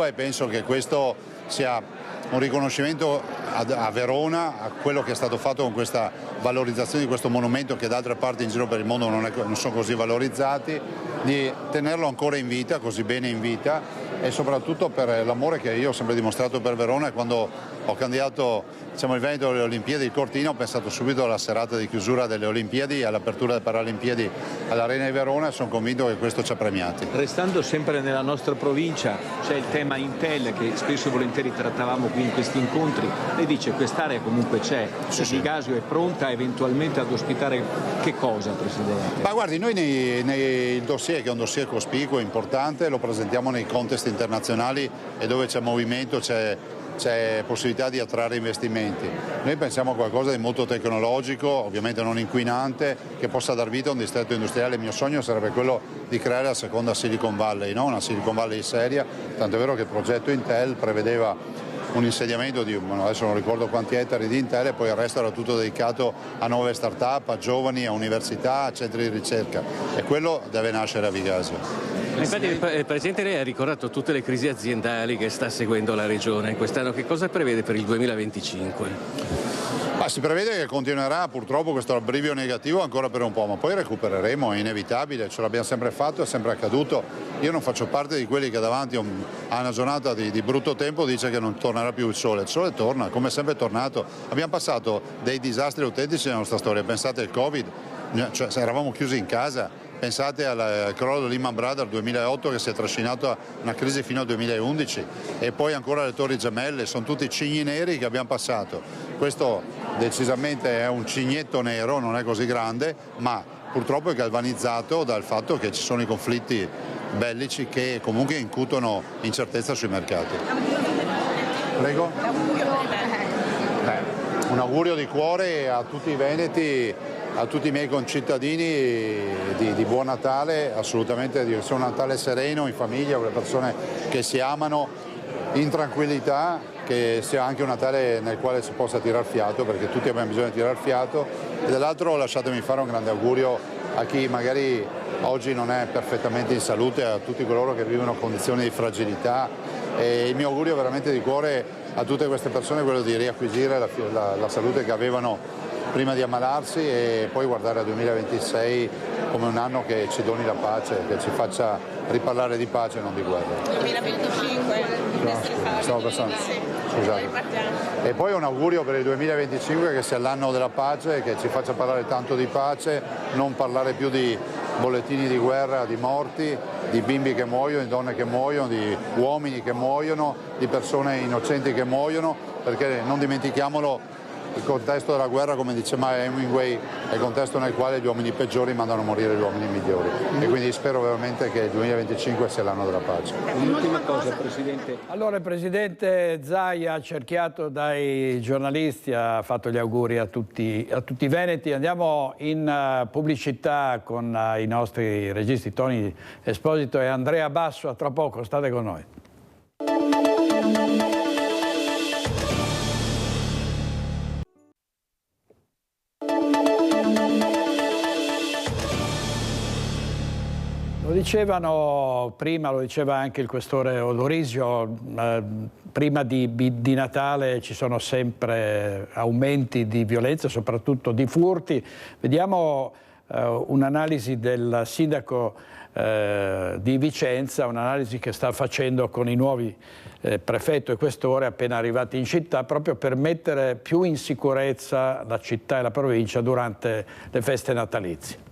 e penso che questo sia un riconoscimento a Verona a quello che è stato fatto con questa valorizzazione di questo monumento, che da altre parti in giro per il mondo non sono così valorizzati, di tenerlo ancora in vita, così bene in vita, e soprattutto per l'amore che io ho sempre dimostrato per Verona. E quando ho candidato, diciamo, il Veneto alle Olimpiadi di Cortina, ho pensato subito alla serata di chiusura delle Olimpiadi, all'apertura delle Paralimpiadi all'Arena di Verona, e sono convinto che questo ci ha premiati. Restando sempre nella nostra provincia, c'è il tema Intel che spesso e volentieri trattavamo qui in questi incontri. Lei dice che quest'area comunque c'è, Nigasio è pronta eventualmente ad ospitare che cosa, Presidente? Ma guardi, noi il dossier, che è un dossier cospicuo, importante, lo presentiamo nei contest internazionali, e dove c'è movimento c'è possibilità di attrarre investimenti. Noi pensiamo a qualcosa di molto tecnologico, ovviamente non inquinante, che possa dar vita a un distretto industriale. Il mio sogno sarebbe quello di creare la seconda Silicon Valley, no? Una Silicon Valley seria, tanto è vero che il progetto Intel prevedeva un insediamento di, adesso non ricordo quanti ettari di Intel, e poi il resto era tutto dedicato a nuove start-up, a giovani, a università, a centri di ricerca, e quello deve nascere a Vigasio. Infatti il Presidente, lei ha ricordato tutte le crisi aziendali che sta seguendo la Regione quest'anno. Che cosa prevede per il 2025? Ma si prevede che continuerà purtroppo questo abbrivio negativo ancora per un po', ma poi recupereremo, è inevitabile, ce l'abbiamo sempre fatto, è sempre accaduto. Io non faccio parte di quelli che davanti a una giornata di brutto tempo dice che non tornerà più il sole torna, come è sempre tornato. Abbiamo passato dei disastri autentici nella nostra storia, pensate al Covid, cioè eravamo chiusi in casa. Pensate al crollo di Lehman Brothers 2008 che si è trascinato a una crisi fino al 2011, e poi ancora le Torri Gemelle, sono tutti cigni neri che abbiamo passato. Questo decisamente è un cignetto nero, non è così grande, ma purtroppo è galvanizzato dal fatto che ci sono i conflitti bellici che comunque incutono incertezza sui mercati. Prego? Un augurio di cuore a tutti i veneti, a tutti i miei concittadini di buon Natale, assolutamente di un Natale sereno, in famiglia, con le persone che si amano, in tranquillità, che sia anche un Natale nel quale si possa tirar fiato, perché tutti abbiamo bisogno di tirar fiato. E dall'altro lasciatemi fare un grande augurio a chi magari oggi non è perfettamente in salute, a tutti coloro che vivono condizioni di fragilità, e il mio augurio veramente di cuore a tutte queste persone è quello di riacquisire la salute che avevano prima di ammalarsi, e poi guardare al 2026 come un anno che ci doni la pace, che ci faccia riparlare di pace e non di guerra. 2025, stavo pensando. Scusate. E poi un augurio per il 2025 che sia l'anno della pace, che ci faccia parlare tanto di pace, non parlare più di bollettini di guerra, di morti, di bimbi che muoiono, di donne che muoiono, di uomini che muoiono, di persone innocenti che muoiono, perché non dimentichiamolo, il contesto della guerra, come diceva Hemingway, è il contesto nel quale gli uomini peggiori mandano a morire gli uomini migliori. E quindi spero veramente che il 2025 sia l'anno della pace. Un'ultima cosa, Presidente. Allora, il Presidente Zaia, accerchiato dai giornalisti, ha fatto gli auguri a tutti i veneti. Andiamo in pubblicità con i nostri registi Tony Esposito e Andrea Basso. A tra poco, state con noi. Lo dicevano prima, lo diceva anche il questore Odorisio, prima di Natale ci sono sempre aumenti di violenza, soprattutto di furti. Vediamo un'analisi del sindaco di Vicenza, un'analisi che sta facendo con i nuovi prefetto e questore appena arrivati in città, proprio per mettere più in sicurezza la città e la provincia durante le feste natalizie.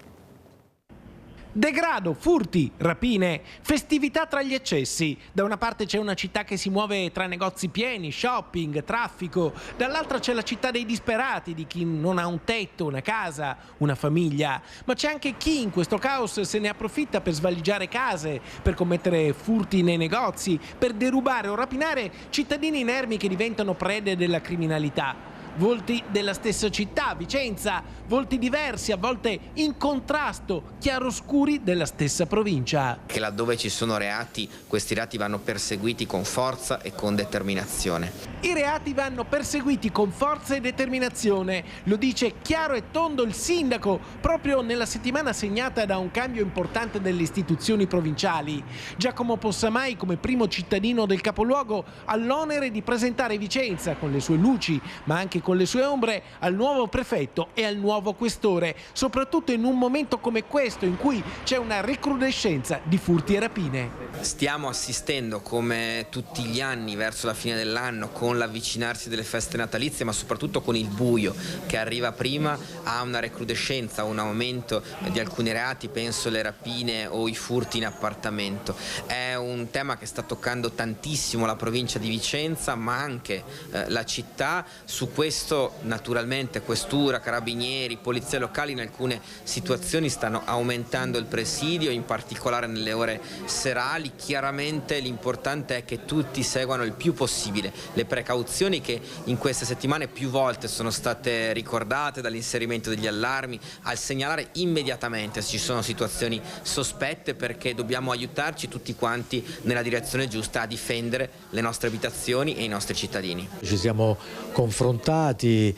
Degrado, furti, rapine, festività tra gli eccessi. Da una parte c'è una città che si muove tra negozi pieni, shopping, traffico. Dall'altra c'è la città dei disperati, di chi non ha un tetto, una casa, una famiglia. Ma c'è anche chi in questo caos se ne approfitta per svaligiare case, per commettere furti nei negozi, per derubare o rapinare cittadini inermi che diventano prede della criminalità. Volti della stessa città, Vicenza, volti diversi, a volte in contrasto, chiaroscuri della stessa provincia. Che laddove ci sono reati, questi reati vanno perseguiti con forza e con determinazione. I reati vanno perseguiti con forza e determinazione, lo dice chiaro e tondo il sindaco, proprio nella settimana segnata da un cambio importante delle istituzioni provinciali. Giacomo Possamai, come primo cittadino del capoluogo, ha l'onere di presentare Vicenza con le sue luci, ma anche con le sue ombre, al nuovo prefetto e al nuovo questore, soprattutto in un momento come questo in cui c'è una recrudescenza di furti e rapine. Stiamo assistendo, come tutti gli anni verso la fine dell'anno, con l'avvicinarsi delle feste natalizie, ma soprattutto con il buio che arriva prima, a una recrudescenza, un aumento di alcuni reati, penso le rapine o i furti in appartamento. È un tema che sta toccando tantissimo la provincia di Vicenza, ma anche la città. Su questo naturalmente questura, carabinieri, polizie locali in alcune situazioni stanno aumentando il presidio, in particolare nelle ore serali. Chiaramente l'importante è che tutti seguano il più possibile le precauzioni che in queste settimane più volte sono state ricordate, dall'inserimento degli allarmi al segnalare immediatamente se ci sono situazioni sospette, perché dobbiamo aiutarci tutti quanti nella direzione giusta a difendere le nostre abitazioni e i nostri cittadini. Ci siamo confrontati,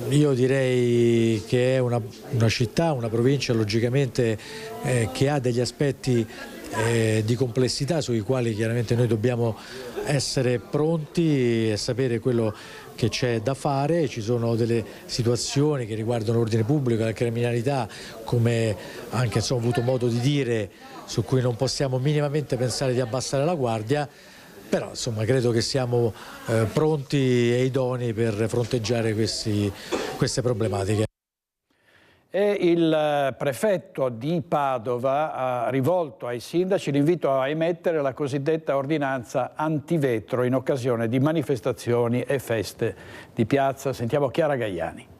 io direi che è una città, una provincia logicamente che ha degli aspetti di complessità sui quali chiaramente noi dobbiamo essere pronti e sapere quello che c'è da fare. Ci sono delle situazioni che riguardano l'ordine pubblico, la criminalità, come anche ho avuto modo di dire, su cui non possiamo minimamente pensare di abbassare la guardia. Però insomma credo che siamo pronti e idonei per fronteggiare queste problematiche. E il prefetto di Padova ha rivolto ai sindaci l'invito a emettere la cosiddetta ordinanza antivetro in occasione di manifestazioni e feste di piazza. Sentiamo Chiara Gaiani.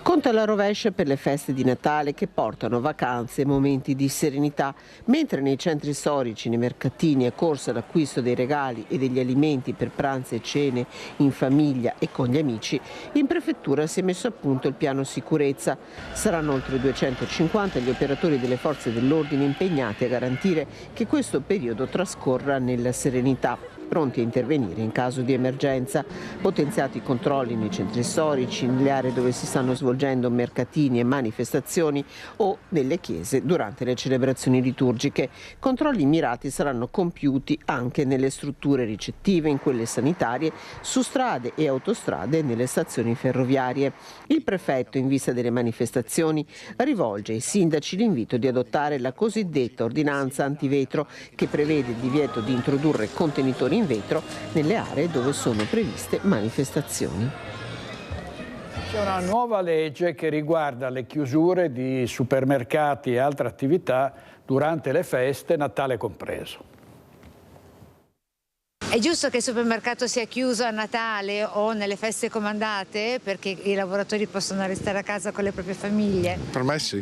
Conto alla rovescia per le feste di Natale che portano vacanze e momenti di serenità, mentre nei centri storici, nei mercatini è corsa l'acquisto dei regali e degli alimenti per pranzi e cene in famiglia e con gli amici, in prefettura si è messo a punto il piano sicurezza. Saranno oltre 250 gli operatori delle forze dell'ordine impegnati a garantire che questo periodo trascorra nella serenità, pronti a intervenire in caso di emergenza. Potenziati i controlli nei centri storici, nelle aree dove si stanno svolgendo mercatini e manifestazioni o nelle chiese durante le celebrazioni liturgiche. Controlli mirati saranno compiuti anche nelle strutture ricettive, in quelle sanitarie, su strade e autostrade e nelle stazioni ferroviarie. Il prefetto, in vista delle manifestazioni, rivolge ai sindaci l'invito di adottare la cosiddetta ordinanza antivetro, che prevede il divieto di introdurre contenitori in vetro nelle aree dove sono previste manifestazioni. C'è una nuova legge che riguarda le chiusure di supermercati e altre attività durante le feste, Natale compreso. È giusto che il supermercato sia chiuso a Natale o nelle feste comandate perché i lavoratori possono restare a casa con le proprie famiglie? Per me sì,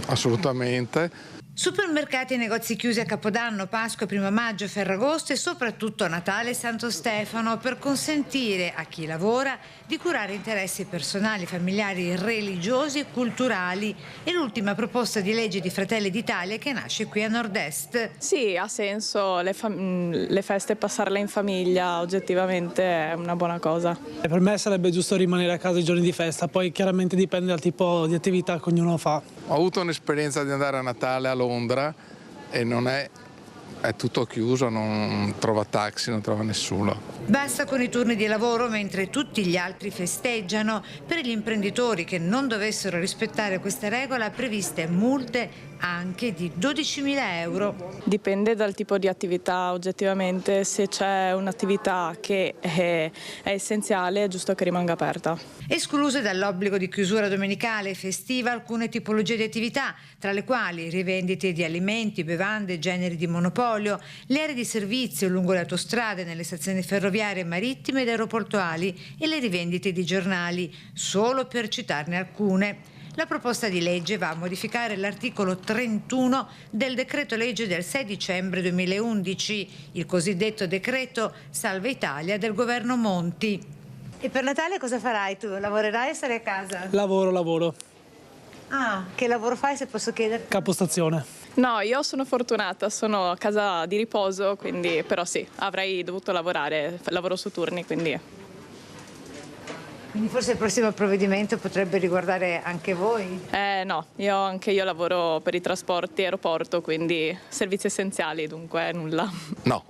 assolutamente. Supermercati e negozi chiusi a Capodanno, Pasqua, Primo Maggio, Ferragosto e soprattutto a Natale e Santo Stefano per consentire a chi lavora di curare interessi personali, familiari, religiosi e culturali. È l'ultima proposta di legge di Fratelli d'Italia che nasce qui a Nord-Est. Sì, ha senso, le feste passarle in famiglia oggettivamente è una buona cosa. Per me sarebbe giusto rimanere a casa i giorni di festa, poi chiaramente dipende dal tipo di attività che ognuno fa. Ho avuto un'esperienza di andare a Natale a Londra e non è tutto chiuso, non trova taxi, non trova nessuno. Basta con i turni di lavoro mentre tutti gli altri festeggiano. Per gli imprenditori che non dovessero rispettare questa regola previste multe anche di 12.000 euro. Dipende dal tipo di attività, oggettivamente se c'è un'attività che è essenziale è giusto che rimanga aperta. Escluse dall'obbligo di chiusura domenicale e festiva alcune tipologie di attività, tra le quali rivendite di alimenti, bevande, generi di monopolio, le aree di servizio lungo le autostrade, nelle stazioni ferroviarie, marittime ed aeroportuali e le rivendite di giornali, solo per citarne alcune. La proposta di legge va a modificare l'articolo 31 del decreto legge del 6 dicembre 2011, il cosiddetto decreto Salva Italia del governo Monti. E per Natale cosa farai tu? Lavorerai o sarai a casa? Lavoro. Ah, che lavoro fai se posso chiedere? Capostazione. No, io sono fortunata, sono a casa di riposo, quindi però sì, avrei dovuto lavorare, lavoro su turni, quindi... Quindi forse il prossimo provvedimento potrebbe riguardare anche voi? No, anche io lavoro per i trasporti aeroporto, quindi servizi essenziali, dunque nulla. No,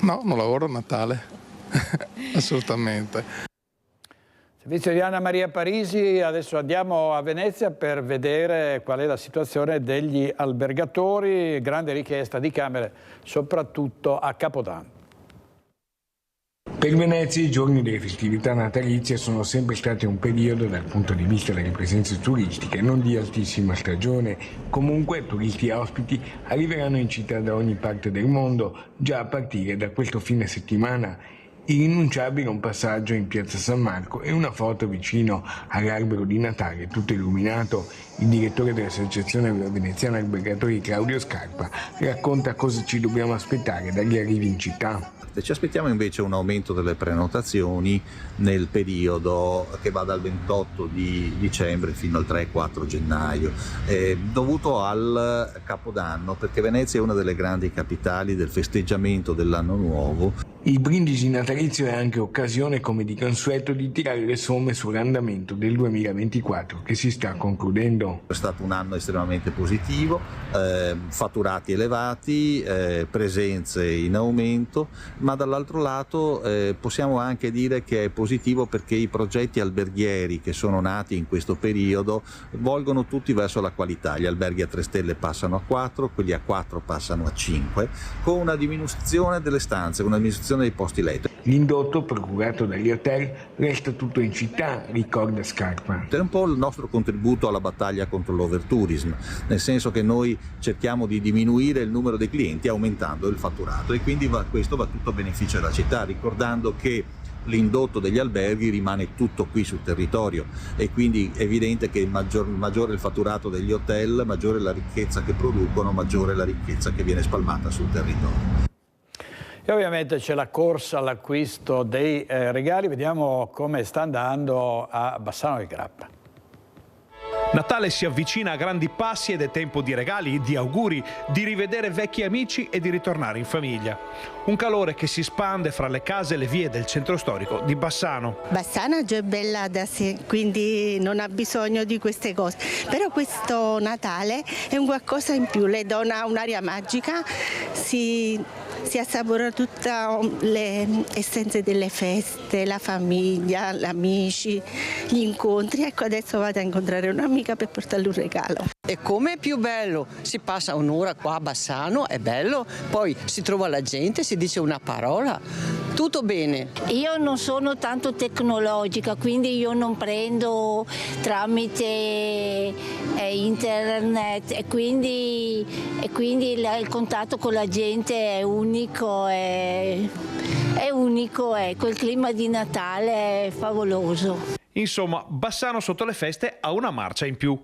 non lavoro a Natale, assolutamente. Servizio di Anna Maria Parisi, adesso andiamo a Venezia per vedere qual è la situazione degli albergatori, grande richiesta di camere soprattutto a Capodanno. Per Venezia i giorni delle festività natalizie sono sempre stati un periodo dal punto di vista delle presenze turistiche non di altissima stagione. Comunque turisti e ospiti arriveranno in città da ogni parte del mondo già a partire da questo fine settimana. Irrinunciabile un passaggio in piazza San Marco e una foto vicino all'albero di Natale tutto illuminato. Il direttore dell'Associazione Veneziana Albergatori Claudio Scarpa racconta cosa ci dobbiamo aspettare dagli arrivi in città. Ci aspettiamo invece un aumento delle prenotazioni nel periodo che va dal 28 di dicembre fino al 3-4 gennaio, dovuto al Capodanno, perché Venezia è una delle grandi capitali del festeggiamento dell'anno nuovo. Il brindisi natalizio è anche occasione, come di consueto, di tirare le somme sull'andamento del 2024 che si sta concludendo. È stato un anno estremamente positivo, fatturati elevati, presenze in aumento, ma dall'altro lato possiamo anche dire che è positivo perché i progetti alberghieri che sono nati in questo periodo volgono tutti verso la qualità. Gli alberghi a 3 stelle passano a 4, quelli a 4 passano a 5, con una diminuzione delle stanze, una diminuzione dei posti letto. L'indotto procurato dagli hotel resta tutto in città, ricorda Scarpa. È un po' il nostro contributo alla battaglia contro l'overtourism, nel senso che noi cerchiamo di diminuire il numero dei clienti aumentando il fatturato e quindi questo va tutto a beneficio della città, ricordando che l'indotto degli alberghi rimane tutto qui sul territorio e quindi è evidente che maggiore il fatturato degli hotel, maggiore la ricchezza che producono, maggiore la ricchezza che viene spalmata sul territorio. E ovviamente c'è la corsa all'acquisto dei regali, vediamo come sta andando a Bassano del Grappa. Natale si avvicina a grandi passi ed è tempo di regali, di auguri, di rivedere vecchi amici e di ritornare in famiglia. Un calore che si spande fra le case e le vie del centro storico di Bassano. Bassano è già bella da sé, quindi non ha bisogno di queste cose. Però questo Natale è un qualcosa in più, le dona un'aria magica, si assapora tutte le essenze delle feste, la famiglia, gli amici, gli incontri. Ecco, adesso vado a incontrare un'amica per portarle un regalo. E come più bello, si passa un'ora qua a Bassano, è bello, poi si trova la gente, si dice una parola, Tutto bene. Io non sono tanto tecnologica, quindi io non prendo tramite internet e quindi il contatto con la gente è unico, ecco, il clima di Natale è favoloso. Insomma, Bassano sotto le feste ha una marcia in più.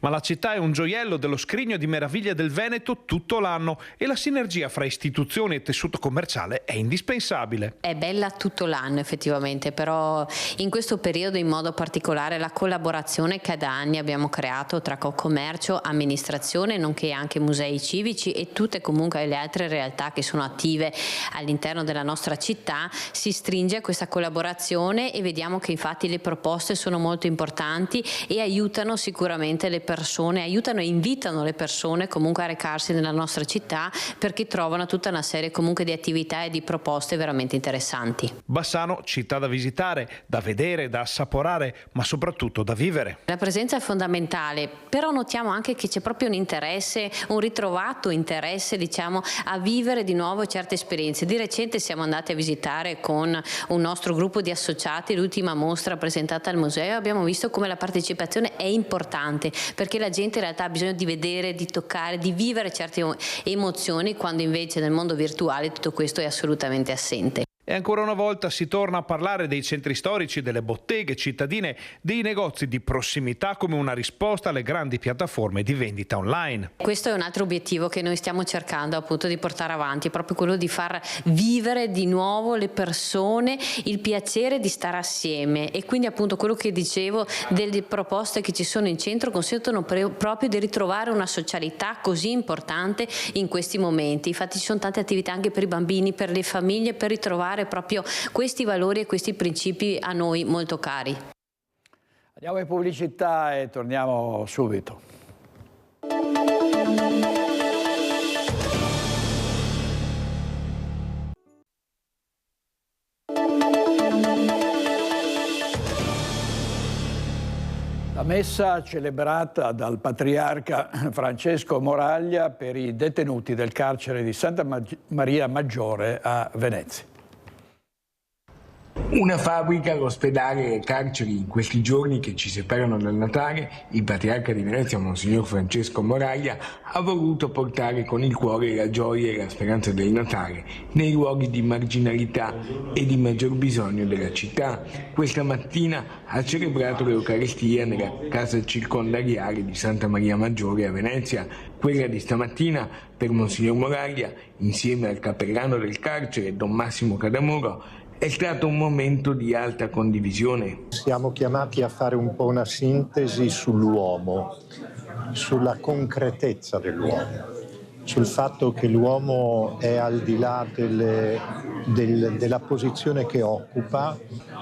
Ma la città è un gioiello dello scrigno di meraviglie del Veneto tutto l'anno e la sinergia fra istituzioni e tessuto commerciale è indispensabile. È bella tutto l'anno effettivamente, però in questo periodo in modo particolare la collaborazione che da anni abbiamo creato tra commercio, amministrazione, nonché anche musei civici e tutte comunque le altre realtà che sono attive all'interno della nostra città, si stringe questa collaborazione e vediamo che infatti le proposte sono molto importanti e aiutano sicuramente le persone, aiutano e invitano le persone comunque a recarsi nella nostra città perché trovano tutta una serie comunque di attività e di proposte veramente interessanti. Bassano, città da visitare, da vedere, da assaporare, ma soprattutto da vivere. La presenza è fondamentale, però notiamo anche che c'è proprio un interesse, un ritrovato interesse, diciamo, a vivere di nuovo certe esperienze. Di recente siamo andati a visitare con un nostro gruppo di associati l'ultima mostra presentata al museo e abbiamo visto come la partecipazione è importante, perché la gente in realtà ha bisogno di vedere, di toccare, di vivere certe emozioni, quando invece nel mondo virtuale tutto questo è assolutamente assente. E ancora una volta si torna a parlare dei centri storici, delle botteghe cittadine, dei negozi di prossimità come una risposta alle grandi piattaforme di vendita online. Questo è un altro obiettivo che noi stiamo cercando appunto di portare avanti, proprio quello di far vivere di nuovo le persone il piacere di stare assieme, e quindi appunto quello che dicevo delle proposte che ci sono in centro consentono proprio di ritrovare una socialità così importante in questi momenti. Infatti ci sono tante attività anche per i bambini, per le famiglie, per ritrovare proprio questi valori e questi principi a noi molto cari. Andiamo in pubblicità e torniamo subito. La messa celebrata dal patriarca Francesco Moraglia per i detenuti del carcere di Santa Maria Maggiore a Venezia. Una fabbrica, l'ospedale e le carceri in questi giorni che ci separano dal Natale, il patriarca di Venezia, Monsignor Francesco Moraglia, ha voluto portare con il cuore la gioia e la speranza del Natale nei luoghi di marginalità e di maggior bisogno della città. Questa mattina ha celebrato l'Eucaristia nella casa circondariale di Santa Maria Maggiore a Venezia. Quella di stamattina per Monsignor Moraglia, insieme al cappellano del carcere, Don Massimo Cadamuro, è stato un momento di alta condivisione. Siamo chiamati a fare un po' una sintesi sull'uomo, sulla concretezza dell'uomo, sul fatto che l'uomo è al di là della posizione che occupa.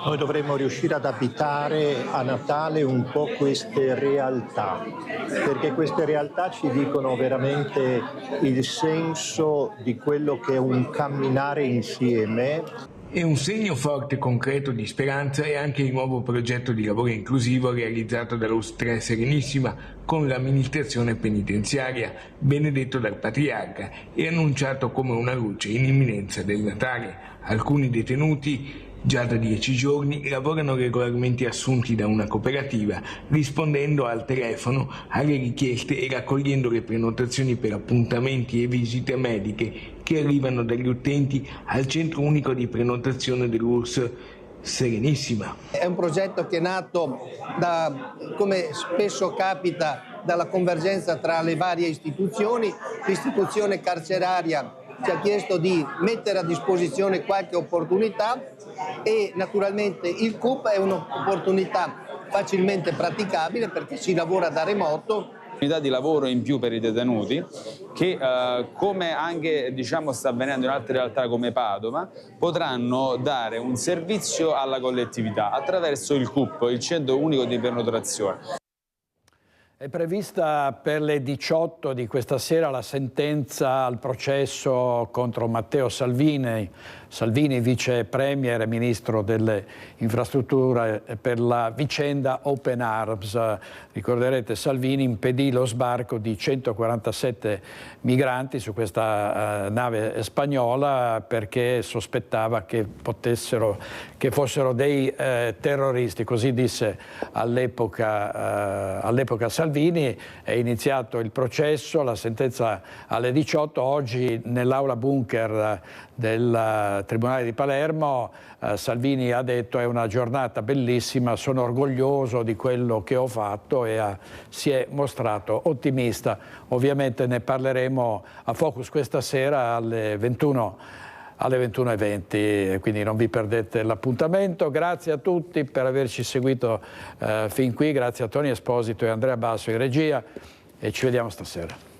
Noi dovremmo riuscire ad abitare a Natale un po' queste realtà, perché queste realtà ci dicono veramente il senso di quello che è un camminare insieme. E un segno forte e concreto di speranza è anche il nuovo progetto di lavoro inclusivo realizzato dall'Osteria Serenissima con l'amministrazione penitenziaria, benedetto dal Patriarca e annunciato come una luce in imminenza del Natale. Alcuni detenuti già da 10 giorni lavorano regolarmente assunti da una cooperativa, rispondendo al telefono alle richieste e raccogliendo le prenotazioni per appuntamenti e visite mediche che arrivano dagli utenti al centro unico di prenotazione dell'URSS Serenissima. È un progetto che è nato come spesso capita, dalla convergenza tra le varie istituzioni. L'istituzione carceraria ci ha chiesto di mettere a disposizione qualche opportunità e naturalmente il CUP è un'opportunità facilmente praticabile perché si lavora da remoto. Unità di lavoro in più per i detenuti che come anche sta avvenendo in altre realtà come Padova potranno dare un servizio alla collettività attraverso il CUP, il Centro Unico di Prenotazione. È prevista per le 18 di questa sera la sentenza al processo contro Matteo Salvini, vice premier e ministro delle infrastrutture, per la vicenda Open Arms. Ricorderete, Salvini impedì lo sbarco di 147 migranti su questa nave spagnola perché sospettava che fossero dei terroristi, così disse all'epoca Salvini. È iniziato il processo, la sentenza alle 18. Oggi nell'aula bunker del Tribunale di Palermo Salvini ha detto: è una giornata bellissima, sono orgoglioso di quello che ho fatto, e si è mostrato ottimista. Ovviamente ne parleremo a Focus questa sera alle 21:20, quindi non vi perdete l'appuntamento. Grazie a tutti per averci seguito fin qui, grazie a Tony Esposito e Andrea Basso in regia, e ci vediamo stasera.